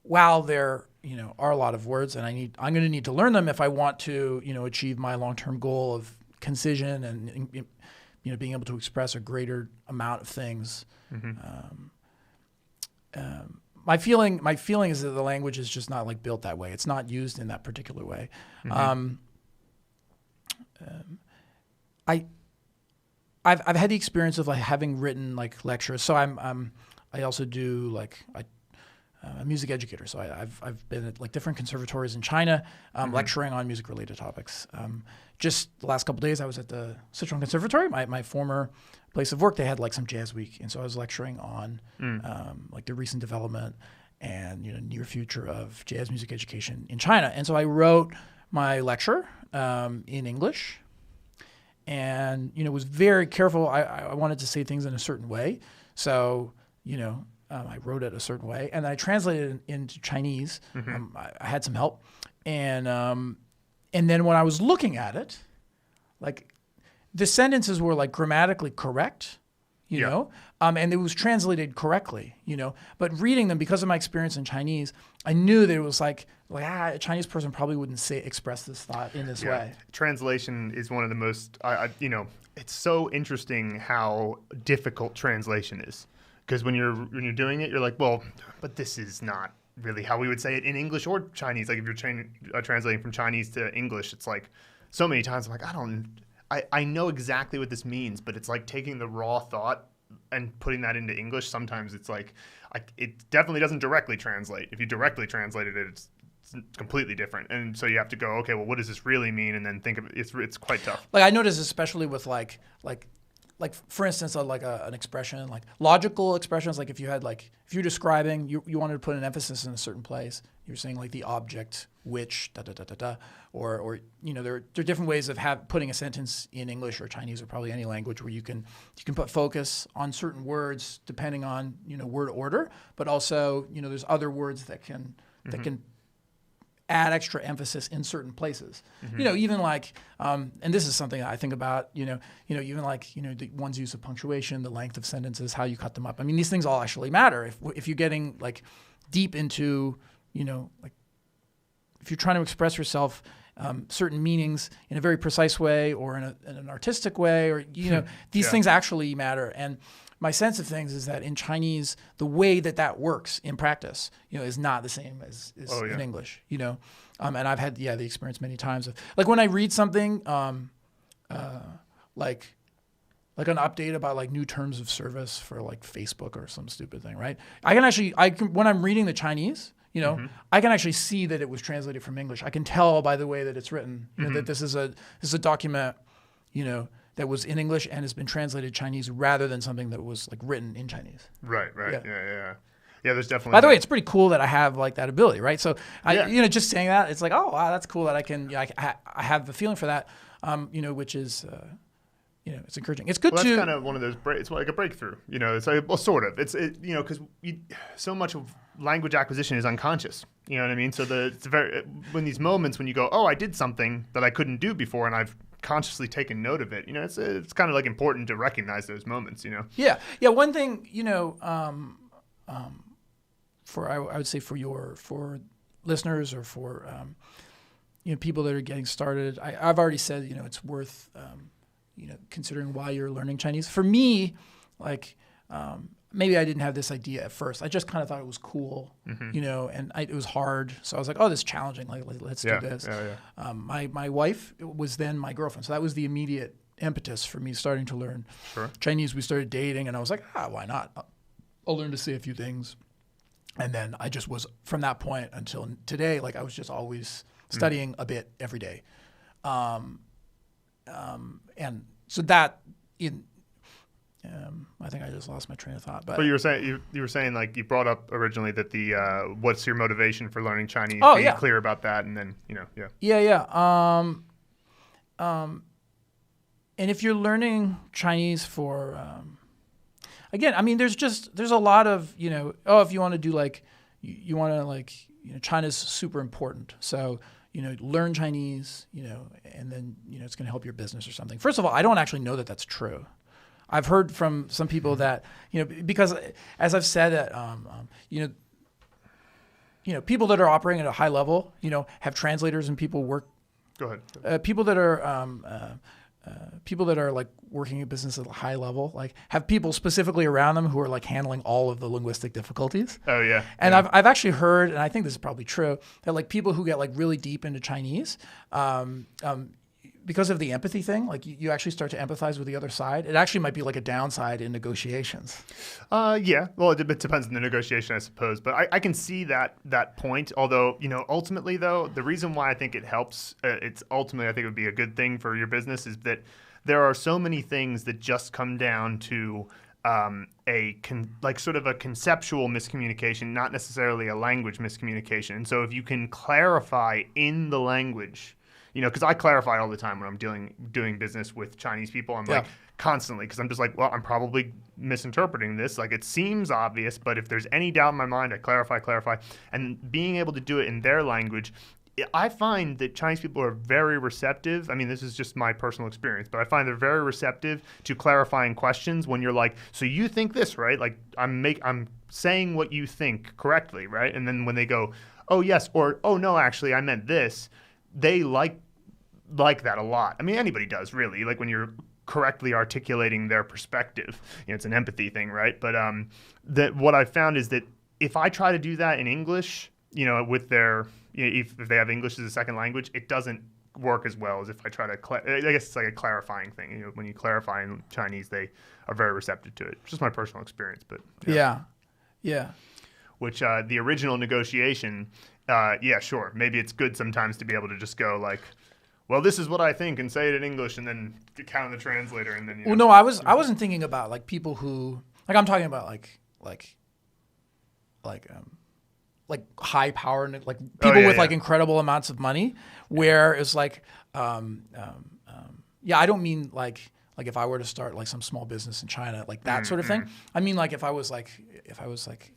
while there are a lot of words, and I'm going to need to learn them if I want to achieve my long-term goal of concision and being able to express a greater amount of things. My feeling is that the language is just not like built that way. It's not used in that particular way. I've had the experience of like having written like lectures. So I also do like I'm a music educator. So I've been at like different conservatories in China, lecturing on music related topics. Just the last couple of days, I was at the Sichuan Conservatory, my former place of work. They had like some jazz week, and so I was lecturing on like the recent development and near future of jazz music education in China. And so I wrote my lecture in English. And, was very careful. I wanted to say things in a certain way. So, I wrote it a certain way. And then I translated it into Chinese. I had some help. And then when I was looking at it, like the sentences were like grammatically correct, and it was translated correctly, But reading them, because of my experience in Chinese, I knew that it was like a Chinese person probably wouldn't express this thought in this way. Translation is one of the most, it's so interesting how difficult translation is. Because when you're doing it, you're like, well, but this is not really how we would say it in English or Chinese. Like if you're translating from Chinese to English, it's like so many times I'm like, I know exactly what this means, but it's like taking the raw thought and putting that into English. Sometimes it's like, it definitely doesn't directly translate. If you directly translated it, it's completely different. And so you have to go, okay, well, what does this really mean? And then think of it. It's quite tough. Like I noticed, especially with like for instance, an expression, like logical expressions, like if you're describing, you wanted to put an emphasis in a certain place, you're saying like the object, which, or there are different ways of putting a sentence in English or Chinese or probably any language where you can put focus on certain words depending on, word order, but also, there's other words that can add extra emphasis in certain places. Even like, and this is something I think about, even like, the one's use of punctuation, the length of sentences, how you cut them up. I mean, these things all actually matter. If you're getting like deep into, like if you're trying to express yourself, certain meanings in a very precise way or in an artistic way, or, these things actually matter. And my sense of things is that in Chinese, the way that works in practice, is not the same as in English, and I've had, the experience many times of like when I read something, like an update about like new terms of service for like Facebook or some stupid thing, right? I can when I'm reading the Chinese, I can actually see that it was translated from English. I can tell by the way that it's written, that this is a document, that was in English and has been translated Chinese rather than something that was like written in Chinese. Right. Yeah. There's definitely. By the way, it's pretty cool that I have like that ability, right? So just saying that, it's like, oh wow, that's cool that I can. I have the feeling for that, which is, it's encouraging. It's good Well, to. that's kind of one of those. It's like a breakthrough. It's like, well, sort of. It's because so much of language acquisition is unconscious. You know what I mean? So when these moments when you go, oh, I did something that I couldn't do before, and I've consciously taken note of it. It's kind of like important to recognize those moments. Yeah. One thing, I would say for listeners or for people that are getting started, I've already said it's worth considering why you're learning Chinese. For me, like maybe I didn't have this idea at first. I just kind of thought it was cool, and it was hard. So I was like, oh, this is challenging. Like, let's do this. My wife was then my girlfriend. So that was the immediate impetus for me starting to learn Chinese. We started dating, and I was like, why not? I'll learn to say a few things. And then I just was, from that point until today, like I was just always studying a bit every day. And so that I think I just lost my train of thought. But you were saying like you brought up originally that the what's your motivation for learning Chinese? Oh, Being yeah. clear about that, and then Yeah. And if you're learning Chinese for, again, I mean, there's a lot of, if you want to do like, you want to like, China's super important. So, learn Chinese, and then, it's going to help your business or something. First of all, I don't actually know that that's true. I've heard from some people that, because as I've said that, people that are operating at a high level, have translators and people work. Go ahead. People that are like working in business at a high level, like have people specifically around them who are like handling all of the linguistic difficulties. Oh yeah. And I've actually heard, and I think this is probably true, that like people who get like really deep into Chinese, because of the empathy thing, like you actually start to empathize with the other side. It actually might be like a downside in negotiations. Yeah. Well, it depends on the negotiation, I suppose. But I can see that point. Although, ultimately, though, the reason why I think it helps, I think it would be a good thing for your business is that there are so many things that just come down to sort of a conceptual miscommunication, not necessarily a language miscommunication. And so if you can clarify in the language, because I clarify all the time when I'm doing business with Chinese people. I'm like constantly, because I'm just like, well, I'm probably misinterpreting this. Like it seems obvious, but if there's any doubt in my mind, I clarify. And being able to do it in their language, I find that Chinese people are very receptive. I mean, this is just my personal experience, but I find they're very receptive to clarifying questions when you're like, so you think this, right? Like I'm saying what you think correctly, right? And then when they go, oh yes, or oh no, actually I meant this, they like that a lot. I mean, anybody does really. Like when you're correctly articulating their perspective, it's an empathy thing, right? But that what I found is that if I try to do that in English, with their if they have English as a second language, it doesn't work as well as if I try to. I guess it's like a clarifying thing. When you clarify in Chinese, they are very receptive to it. It's just my personal experience, but yeah. Which the original negotiation, sure, maybe it's good sometimes to be able to just go like, well, this is what I think, and say it in English, and then count the translator, and then. Well, no, I wasn't thinking about like people who like I'm talking about like high power, like people with like incredible amounts of money, where it's like, I don't mean like if I were to start like some small business in China, like that sort of thing. I mean, like if I was like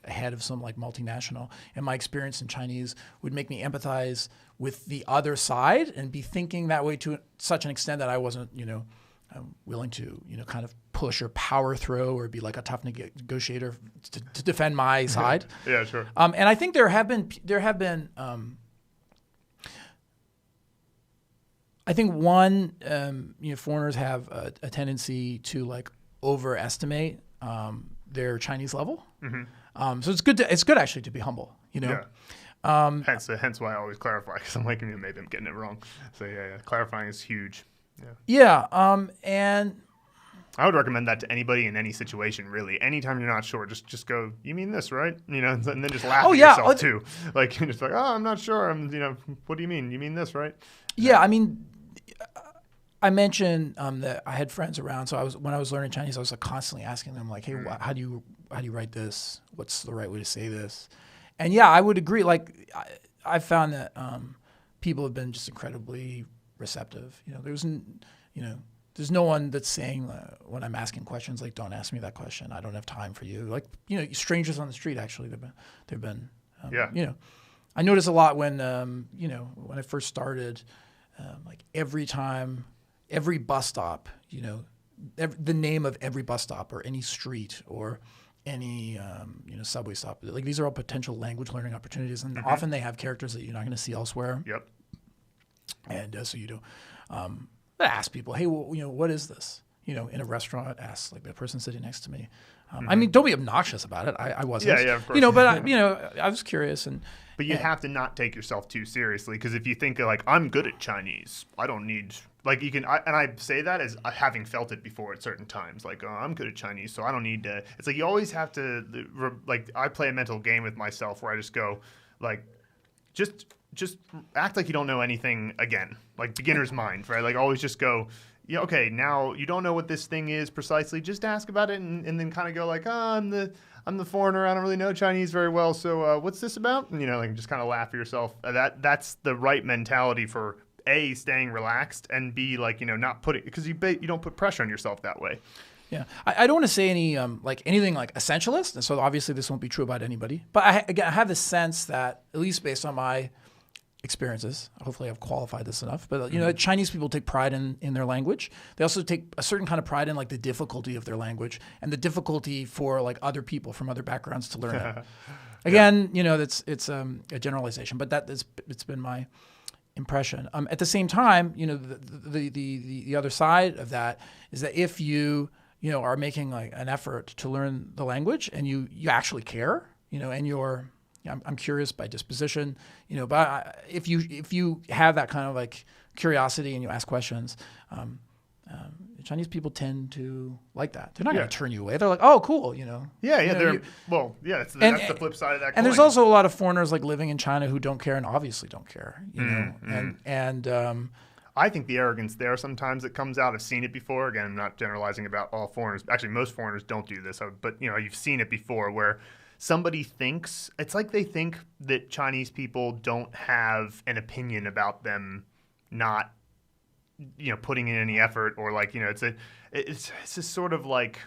a head of some like multinational, and my experience in Chinese would make me empathize with the other side and be thinking that way to such an extent that I wasn't, willing to, kind of push or power through or be like a tough negotiator to defend my side. Yeah, sure. And I think there have been. I think foreigners have a tendency to like overestimate their Chinese level. Mm-hmm. So it's good actually to be humble. Yeah. Hence why I always clarify, because I'm like, maybe I'm getting it wrong. So clarifying is huge. Yeah. And I would recommend that to anybody in any situation, really. Anytime you're not sure, just go, you mean this, right? And then just laugh at yourself too. Like you're just like, oh, I'm not sure. What do you mean? You mean this, right? Yeah, I mean, I mentioned that I had friends around, so when I was learning Chinese, I was like constantly asking them like, hey, how do you write this? What's the right way to say this? And yeah, I would agree. Like I found that people have been just incredibly receptive. There's no one that's saying when I'm asking questions like, don't ask me that question. I don't have time for you. Like, strangers on the street, actually, they've been I notice a lot when I first started, like every bus stop, the name of every bus stop or any street or any subway stop, like these are all potential language learning opportunities, and often they have characters that you're not going to see elsewhere. Yep. And so ask people, hey, well, what is this? In a restaurant, ask like the person sitting next to me. I mean, don't be obnoxious about it. I wasn't. Yeah, of course. But I was curious But you have to not take yourself too seriously, because if you think like, I'm good at Chinese, I don't need like you can. And I say that as having felt it before at certain times. Like, oh, I'm good at Chinese, so I don't need to. It's like you always have to like. I play a mental game with myself where I just go like, just act like you don't know anything again, like beginner's mind, right? Like always just go, yeah, okay, now you don't know what this thing is precisely. Just ask about it and then kind of go like, oh, I'm the foreigner. I don't really know Chinese very well. So what's this about? And, like just kind of laugh at yourself. That's the right mentality for A, staying relaxed, and B, like, not putting, because you don't put pressure on yourself that way. Yeah, I don't want to say anything like essentialist, and so obviously this won't be true about anybody. But I have the sense that, at least based on my experiences, hopefully I've qualified this enough, but Chinese people take pride in their language. They also take a certain kind of pride in like the difficulty of their language and the difficulty for like other people from other backgrounds to learn it. Again, it's a generalization, but it's been my impression. At the same time, the other side of that is that if you are making like an effort to learn the language and you actually care, and you're I'm curious by disposition, but if you have that kind of like curiosity and you ask questions, Chinese people tend to like that. They're not going to turn you away. They're like, oh, cool, Yeah. That's the flip side of that coin. And there's also a lot of foreigners like living in China who don't care and obviously don't care, and I think the arrogance there sometimes that comes out. I've seen it before. Again, I'm not generalizing about all foreigners. Actually, most foreigners don't do this, but you've seen it before where somebody thinks, it's like they think that Chinese people don't have an opinion about them not, putting in any effort, or like, it's just sort of like,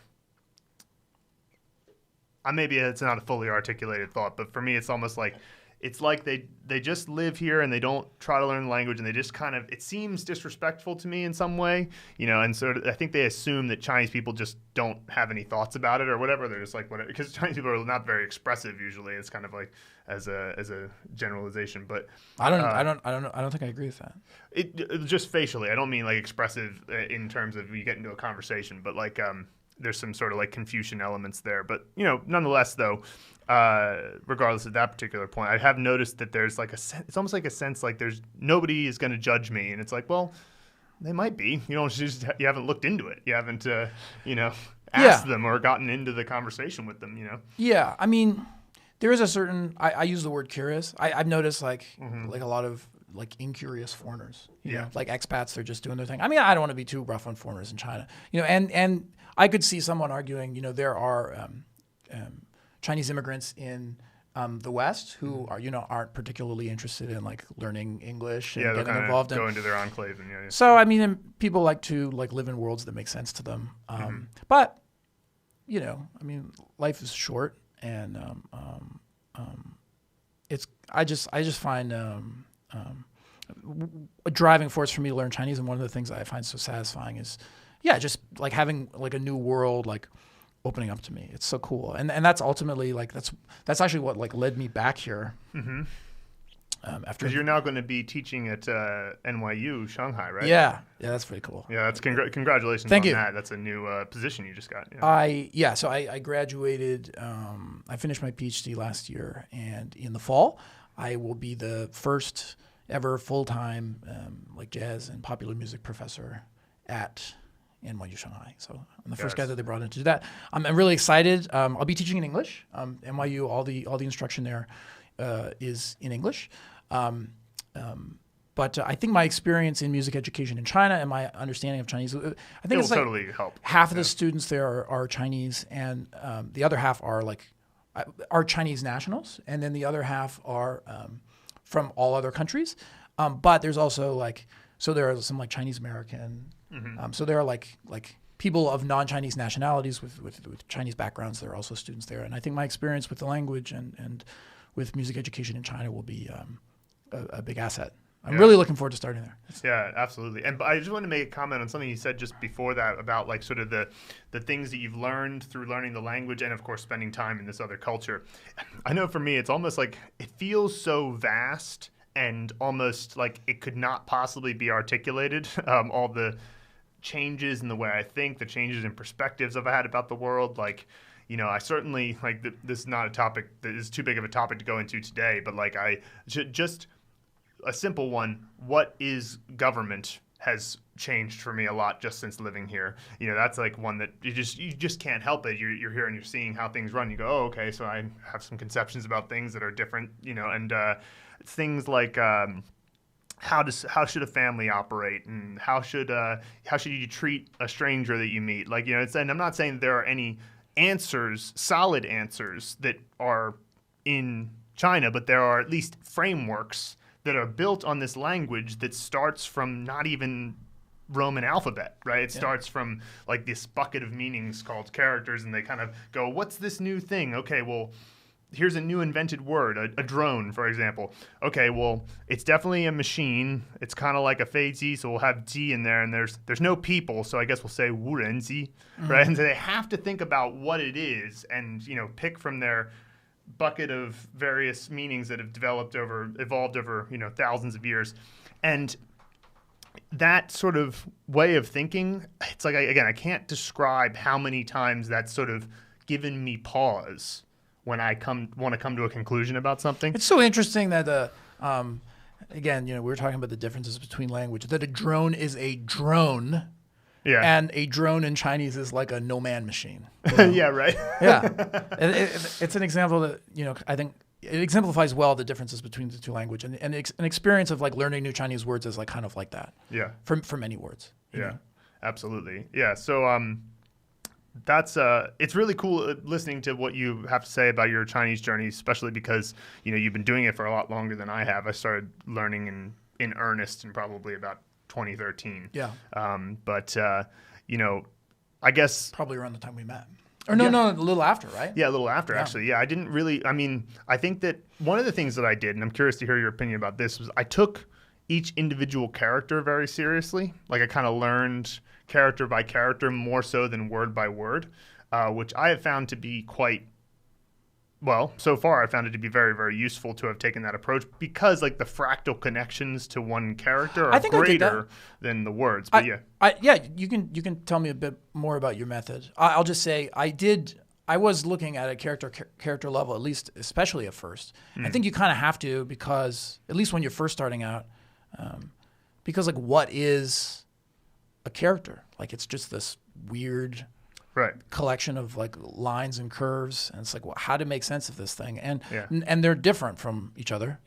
maybe it's not a fully articulated thought, but for me, it's almost like, it's like they just live here and they don't try to learn the language, and they just kind of, it seems disrespectful to me in some way, and so I think they assume that Chinese people just don't have any thoughts about it or whatever. They're just like, whatever, because Chinese people are not very expressive usually. It's kind of like as a generalization, but I don't think I agree with that. It just facially. I don't mean like expressive in terms of you get into a conversation, but like there's some sort of like Confucian elements there. But nonetheless, though, regardless of that particular point, I have noticed that there's like it's almost like a sense like there's nobody is going to judge me, and it's like, well, they might be. You haven't looked into it. You haven't asked them or gotten into the conversation with them. Yeah, I mean, there is a certain. I use the word curious. I've noticed like a lot of like incurious foreigners. You know, like expats, they're just doing their thing. I mean, I don't want to be too rough on foreigners in China. And I could see someone arguing, there are Chinese immigrants in the West who are, aren't particularly interested in like learning English and getting involved. Go into their enclave and So I mean, people like to like live in worlds that make sense to them. But I mean, life is short, and I just find a driving force for me to learn Chinese, and one of the things that I find so satisfying is, just like having like a new world like opening up to me. It's so cool, and that's ultimately like that's actually what like led me back here. Because you're now going to be teaching at NYU Shanghai, right? Yeah, that's pretty cool. Yeah, that's congratulations. Thank on you. That. That's a new position you just got. So I graduated. I finished my Ph.D. last year, and in the fall, I will be the first ever full-time like jazz and popular music professor at NYU Shanghai. So I'm the first guy that they brought in to do that. I'm really excited. I'll be teaching in English. NYU, all the instruction there is in English. But I think my experience in music education in China and my understanding of Chinese, I think it's like totally help. Half of the students there are Chinese, and the other half are Chinese nationals, and then the other half are from all other countries. But there's also so there are some like Chinese American. So there are like people of non-Chinese nationalities with Chinese backgrounds. There are also students there, and I think my experience with the language and with music education in China will be a big asset. I'm really looking forward to starting there. Yeah, absolutely. And I just want to make a comment on something you said just before that about like sort of the things that you've learned through learning the language and, of course, spending time in this other culture. I know for me, it's almost like it feels so vast and almost like it could not possibly be articulated. All the changes in the way I think, the changes in perspectives I've had about the world, I certainly this is not a topic that is too big of a topic to go into today, but I should just a simple one. What is government has changed for me a lot just since living here. That's like one that you just can't help it. You're here and you're seeing how things run. You go, oh, okay, so I have some conceptions about things that are different, and things like how should a family operate, and how should you treat a stranger that you meet? Like, and I'm not saying that there are any solid answers that are in China, but there are at least frameworks that are built on this language that starts from not even Roman alphabet, right? It starts from like this bucket of meanings called characters, and they kind of go, what's this new thing? Okay, well, here's a new invented word, a drone, for example. Okay, well, it's definitely a machine. It's kind of like a feizi, so we'll have ji in there, and there's no people, so I guess we'll say wurenzi, right? And so they have to think about what it is and, pick from their bucket of various meanings that have evolved over, thousands of years. And that sort of way of thinking, it's like, I can't describe how many times that's sort of given me pause when I want to come to a conclusion about something. It's so interesting that, again, we were talking about the differences between language, that a drone is a drone. Yeah. And a drone in Chinese is like a no-man machine. Yeah, right. Yeah. It's an example that, I think it exemplifies well the differences between the two languages. And an experience of like learning new Chinese words is like kind of like that. Yeah. For many words. Yeah, absolutely. Yeah. So that's it's really cool listening to what you have to say about your Chinese journey, especially because, you've been doing it for a lot longer than I have. I started learning in earnest in probably about 2013. Yeah. I guess probably around the time we met. Or no, a little after, right? Yeah, a little after, actually. Yeah, I didn't really, I think that one of the things that I did, and I'm curious to hear your opinion about this, was I took each individual character very seriously. Like, I kind of learned character by character more so than word by word, which I have found to be so far I found it to be very, very useful to have taken that approach, because like the fractal connections to one character are greater than the words. But you can tell me a bit more about your method. I'll just say I was looking at a character level, at least, especially at first. I think you kind of have to, because at least when you're first starting out, because like what is a character? Like, it's just this weird collection of like lines and curves, and it's like, well, how to make sense of this thing, and they're different from each other.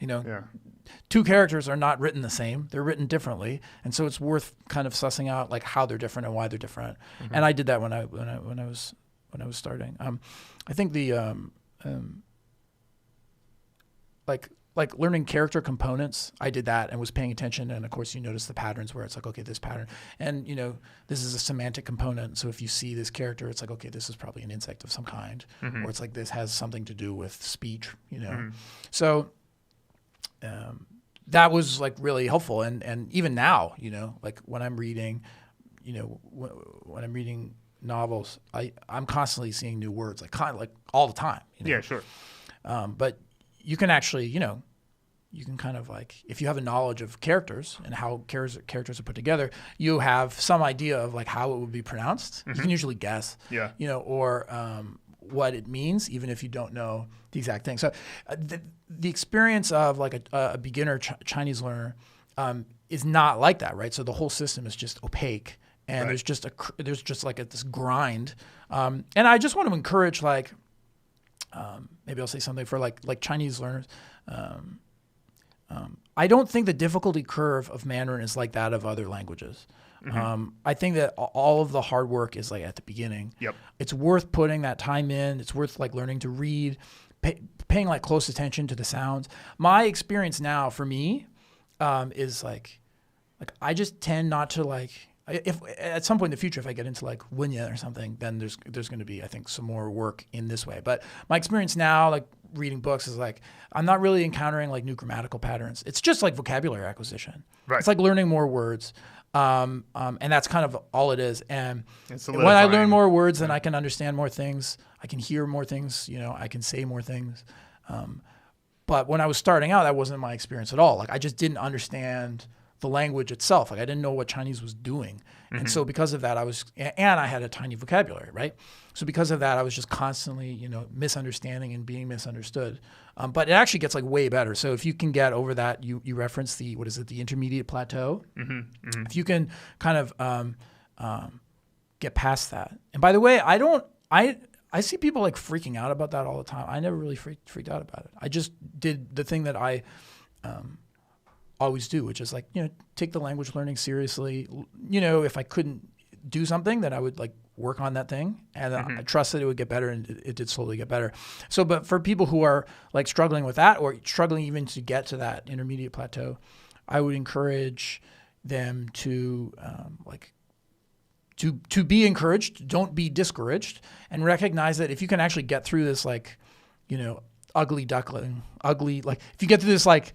Two characters are not written the same; they're written differently, and so it's worth kind of sussing out like how they're different and why they're different. Mm-hmm. And I did that when I was starting. I think the like learning character components, I did that and was paying attention. And of course, you notice the patterns where it's like, okay, this pattern, and this is a semantic component. So if you see this character, it's like, okay, this is probably an insect of some kind, or it's like this has something to do with speech. So that was like really helpful. And even now, like when I'm reading, when I'm reading novels, I'm constantly seeing new words, like all the time. Yeah, sure. But you can actually, you can kind of like, if you have a knowledge of characters and how characters are put together, you have some idea of like how it would be pronounced. You can usually guess, or what it means, even if you don't know the exact thing. So the experience of like a beginner Chinese learner is not like that, right? So the whole system is just opaque, and there's just this grind. And I just want to encourage like, maybe I'll say something for like Chinese learners. I don't think the difficulty curve of Mandarin is like that of other languages. I think that all of the hard work is like at the beginning. Yep. It's worth putting that time in. It's worth like learning to read, paying like close attention to the sounds. My experience now for me is like I just tend not to like, if at some point in the future, if I get into like Wunya or something, then there's going to be, I think, some more work in this way. But my experience now, like reading books, is like I'm not really encountering like new grammatical patterns. It's just like vocabulary acquisition. Right. It's like learning more words, and that's kind of all it is. And when I learn more words, then I can understand more things. I can hear more things. I can say more things. But when I was starting out, that wasn't my experience at all. Like I just didn't understand the language itself. Like I didn't know what Chinese was doing. And so because of that, I had a tiny vocabulary, right? So because of that, I was just constantly, misunderstanding and being misunderstood. But it actually gets like way better. So if you can get over that, you reference the intermediate plateau. If you can kind of get past that. And by the way, I see people like freaking out about that all the time. I never really freaked out about it. I just did the thing that I always do, which is like, take the language learning seriously. If I couldn't do something, then I would like work on that thing, and I trust that it would get better, and it did slowly get better. So, but for people who are like struggling with that, or struggling even to get to that intermediate plateau, I would encourage them to to be encouraged. Don't be discouraged, and recognize that if you can actually get through this, like, ugly duckling, like if you get through this like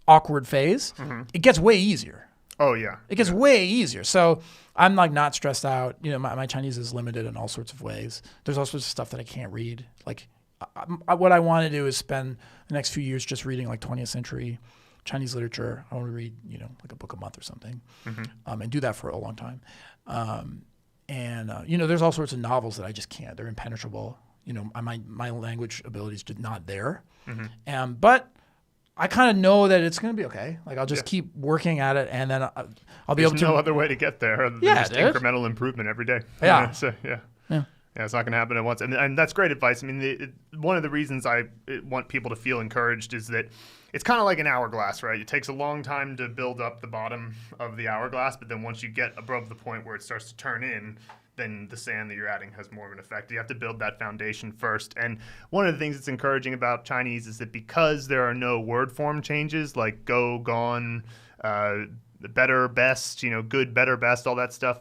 awkward phase, it gets way easier. Oh yeah, it gets way easier. So I'm like not stressed out. My Chinese is limited in all sorts of ways. There's all sorts of stuff that I can't read. Like what I want to do is spend the next few years just reading like 20th century Chinese literature. I want to read, like a book a month or something, and do that for a long time. There's all sorts of novels that I just can't. They're impenetrable. My language ability is just not there. But I kind of know that it's going to be okay. Like I'll just keep working at it, and then I'll be able to. There's no other way to get there other than just incremental improvement every day. Yeah. Yeah, it's not going to happen at once. And that's great advice. I mean, one of the reasons I want people to feel encouraged is that it's kind of like an hourglass, right? It takes a long time to build up the bottom of the hourglass, but then once you get above the point where it starts to turn in, then the sand that you're adding has more of an effect. You have to build that foundation first. And one of the things that's encouraging about Chinese is that because there are no word form changes like go, gone, better, best, good, better, best, all that stuff,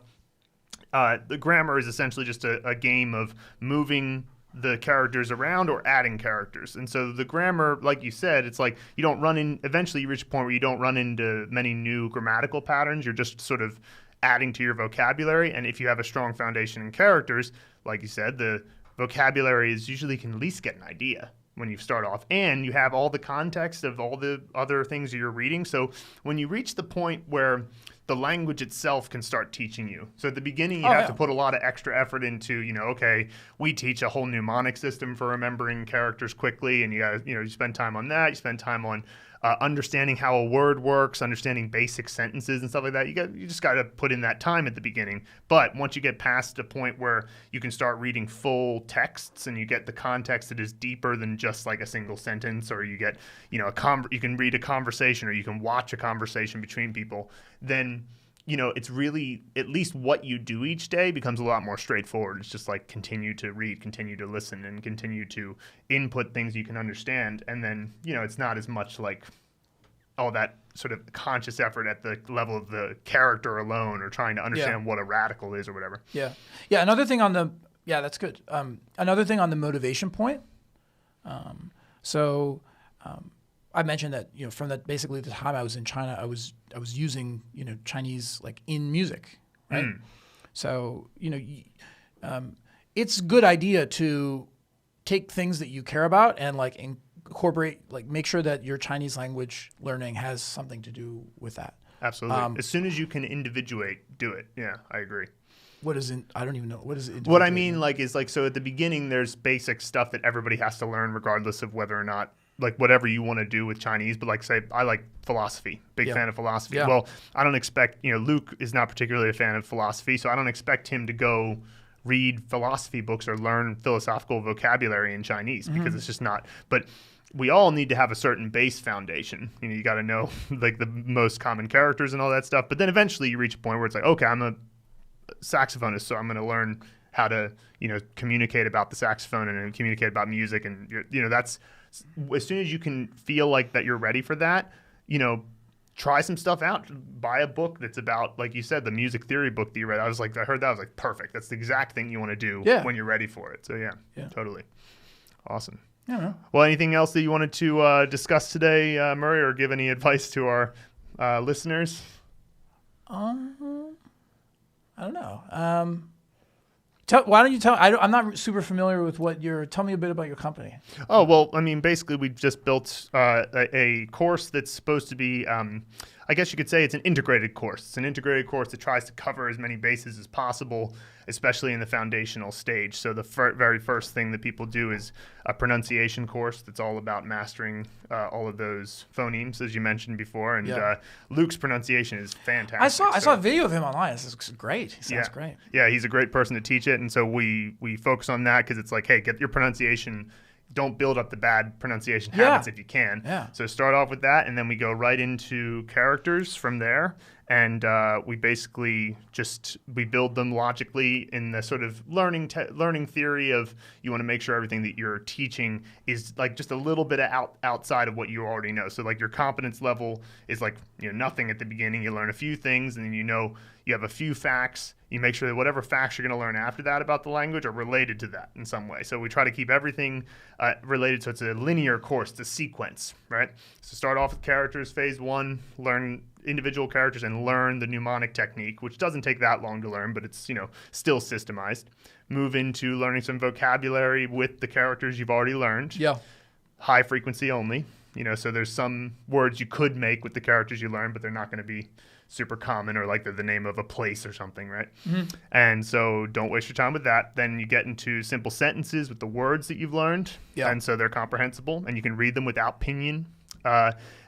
the grammar is essentially just a game of moving the characters around or adding characters. And so the grammar, like you said, it's like eventually you reach a point where you don't run into many new grammatical patterns. You're just sort of adding to your vocabulary. And if you have a strong foundation in characters, like you said, the vocabulary is usually can at least get an idea when you start off. And you have all the context of all the other things that you're reading. So when you reach the point where the language itself can start teaching you. So at the beginning, you have to put a lot of extra effort into, okay, we teach a whole mnemonic system for remembering characters quickly. And you got to, you spend time on that. You spend time on understanding how a word works, understanding basic sentences and stuff like that. You just got to put in that time at the beginning. But once you get past the point where you can start reading full texts and you get the context that is deeper than just like a single sentence, or you get, you can read a conversation or you can watch a conversation between people, then it's really, at least what you do each day becomes a lot more straightforward. It's just like continue to read, continue to listen, and continue to input things you can understand. And then, it's not as much like all that sort of conscious effort at the level of the character alone, or trying to understand what a radical is or whatever. Yeah. Yeah. Another thing on that's good. Another thing on the motivation point. I mentioned that, from basically the time I was in China, I was using, Chinese like in music, right? So, it's a good idea to take things that you care about and like incorporate, like make sure that your Chinese language learning has something to do with that. Absolutely. As soon as you can individuate, do it. Yeah, I agree. I don't even know. What is it? What I mean, so at the beginning, there's basic stuff that everybody has to learn regardless of whether or not, like whatever you want to do with Chinese, but like say, I like philosophy, big fan of philosophy. Yeah. Well, I don't expect, Luke is not particularly a fan of philosophy, so I don't expect him to go read philosophy books or learn philosophical vocabulary in Chinese because it's just not, but we all need to have a certain base foundation. You got to know like the most common characters and all that stuff, but then eventually you reach a point where it's like, okay, I'm a saxophonist, so I'm going to learn how to, communicate about the saxophone and communicate about music. And, that's, as soon as you can feel like that you're ready for that, try some stuff out. Buy a book that's about, like you said, the music theory book that you read. I heard that, I was like, perfect. That's the exact thing you want to do when you're ready for it. So yeah, totally. Awesome. Yeah. Well, anything else that you wanted to discuss today, Murray, or give any advice to our listeners? I don't know. Why don't you tell? I'm not super familiar with tell me a bit about your company. Oh, well, I mean, basically, we just built a course that's supposed to be, I guess you could say it's an integrated course. It's an integrated course that tries to cover as many bases as possible, especially in the foundational stage. So the very first thing that people do is a pronunciation course that's all about mastering all of those phonemes, as you mentioned before. And Luke's pronunciation is fantastic. I saw a video of him online. This looks great. He sounds great. Yeah, he's a great person to teach it. And so we focus on that because it's like, hey, get your pronunciation don't build up the bad pronunciation habits if you can. Yeah. So start off with that, and then we go right into characters from there. And we basically we build them logically in the sort of learning theory of you want to make sure everything that you're teaching is like just a little bit outside of what you already know. So like your competence level is like nothing at the beginning. You learn a few things, and then you have a few facts. You make sure that whatever facts you're going to learn after that about the language are related to that in some way. So we try to keep everything related, so it's a linear course, it's a sequence, right? So start off with characters, phase 1, learn individual characters and learn the mnemonic technique, which doesn't take that long to learn, but it's still systemized. Move into learning some vocabulary with the characters you've already learned. Yeah. High frequency only. So there's some words you could make with the characters you learn, but they're not going to be super common, or like they're the name of a place or something, right? Mm-hmm. And so don't waste your time with that. Then you get into simple sentences with the words that you've learned, and so they're comprehensible, and you can read them without pinyin.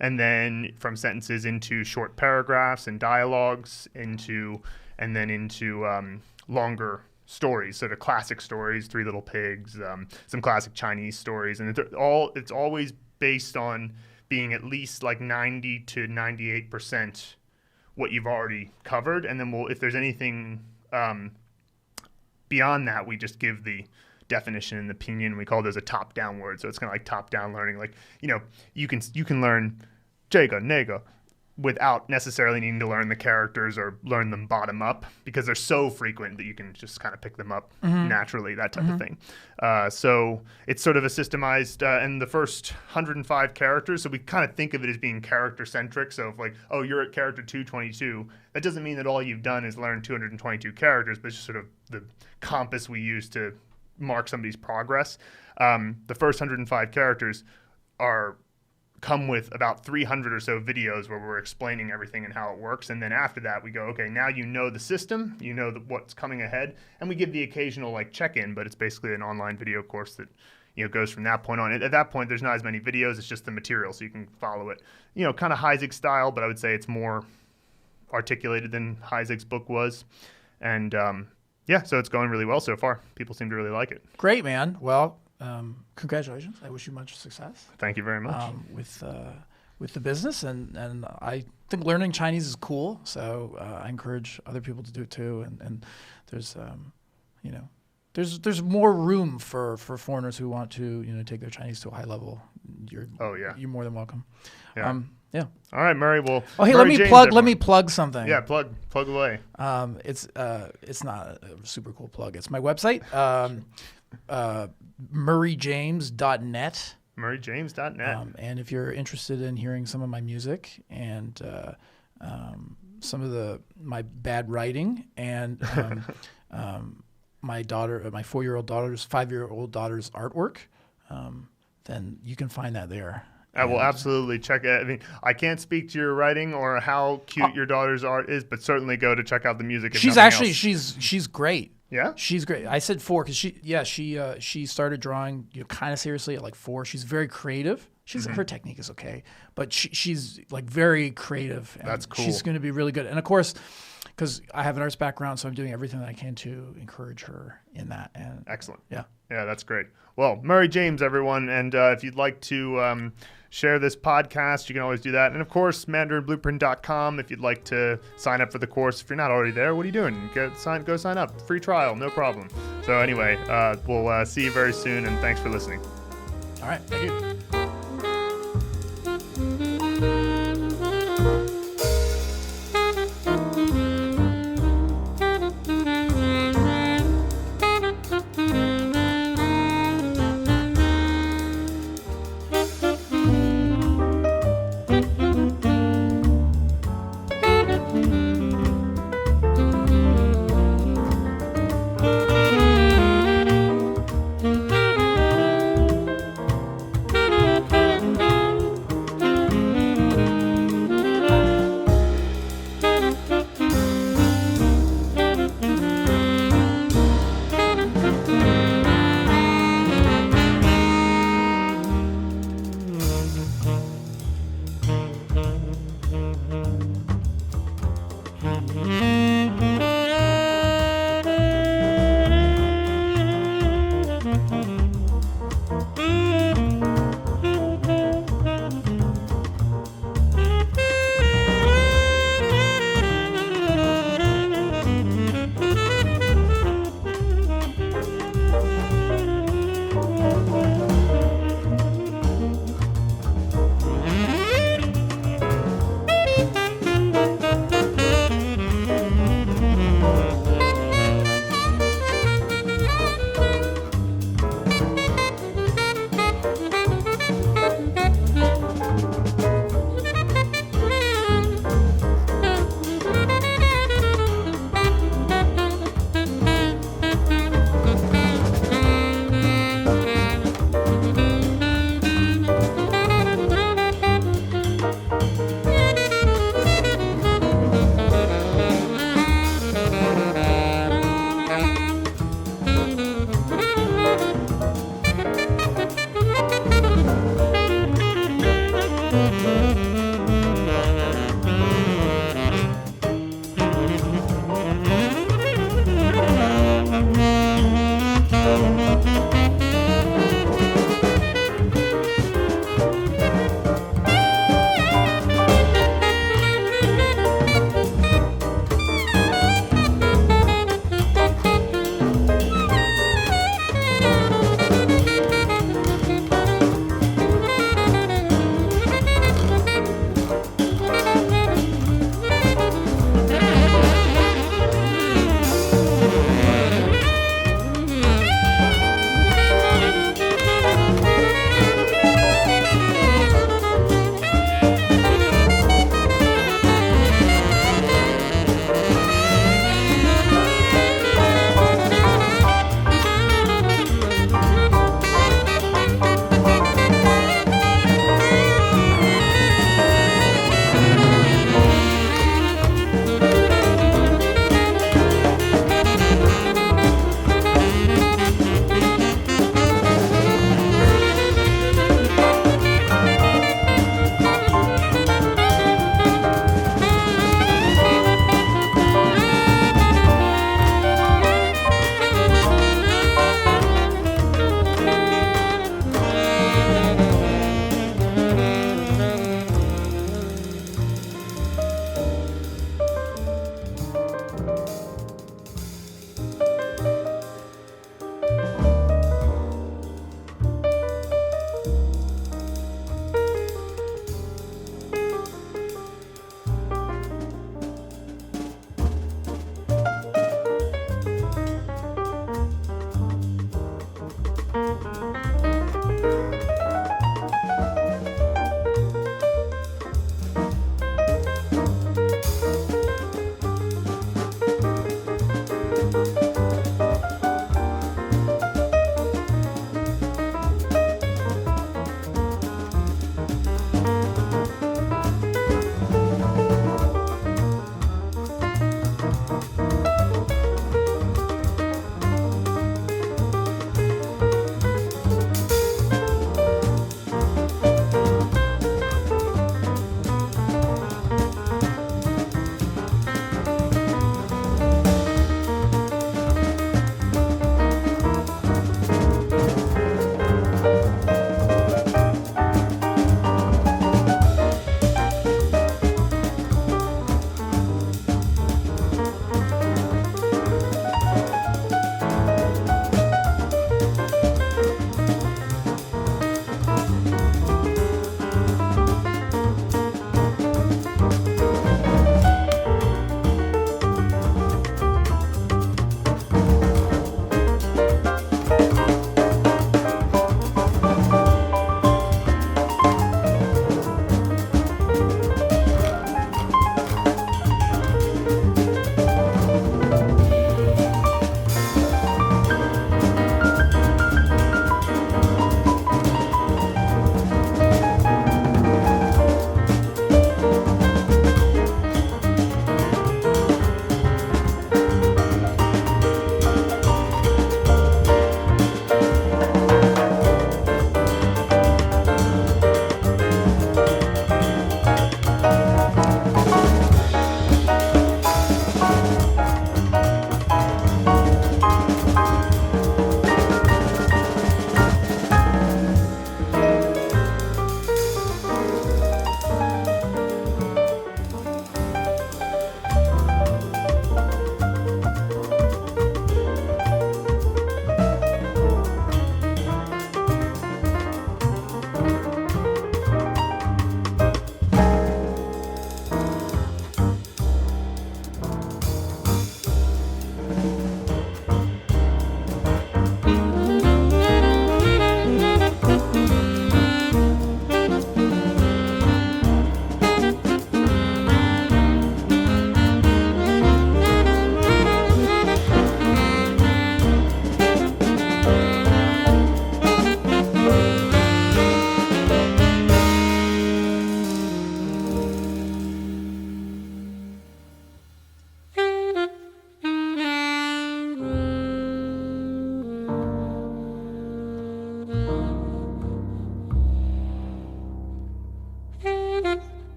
And then from sentences into short paragraphs and dialogues, into longer stories, sort of classic stories, Three Little Pigs, some classic Chinese stories, and it's always based on being at least like 90 to 98% what you've already covered, and then if there's anything beyond that, we just give the definition and the pinyin. We call those a top-down word, so it's kind of like top-down learning. Like you can learn 这个那个 without necessarily needing to learn the characters or learn them bottom up, because they're so frequent that you can just kind of pick them up naturally, that type of thing. So it's sort of a systemized, and the first 105 characters, so we kind of think of it as being character-centric. So if like, oh, you're at character 222, that doesn't mean that all you've done is learn 222 characters, but it's just sort of the compass we use to mark somebody's progress. The first 105 characters come with about 300 or so videos where we're explaining everything and how it works. And then after that, we go, okay, now you know the system, what's coming ahead, and we give the occasional like check-in, but it's basically an online video course that goes from that point on. At that point, there's not as many videos, it's just the material, so you can follow it. Kind of Heisig's style, but I would say it's more articulated than Heisig's book was. And so it's going really well so far. People seem to really like it. Great, man. Well, congratulations. I wish you much success. Thank you very much. With the business, and I think learning Chinese is cool. So I encourage other people to do it too. And there's there's more room for foreigners who want to take their Chinese to a high level. You're more than welcome. Yeah. Yeah. All right, Murray. Well, hey, Murray James, let me plug something. Yeah, plug away. It's not a super cool plug. It's my website. murrayjames.net. murrayjames.net. And if you're interested in hearing some of my music and some of my bad writing and my 5-year-old daughter's artwork, then you can find that there. I will absolutely check it. I mean, I can't speak to your writing or how cute your daughter's art is, but certainly go to check out the music. She's great. Yeah, she's great. I said 4 because she started drawing kind of seriously at like 4. She's very creative. Her technique is okay, but she's like very creative. And that's cool. She's going to be really good. And of course, because I have an arts background, so I'm doing everything that I can to encourage her in that. And excellent. Yeah, that's great. Well, Murray James, everyone, and if you'd like to share this podcast, you can always do that. And of course, mandarinblueprint.com if you'd like to sign up for the course. If you're not already there, what are you doing? Go sign up. Free trial, no problem. So anyway, we'll see you very soon, and thanks for listening. All right, thank you.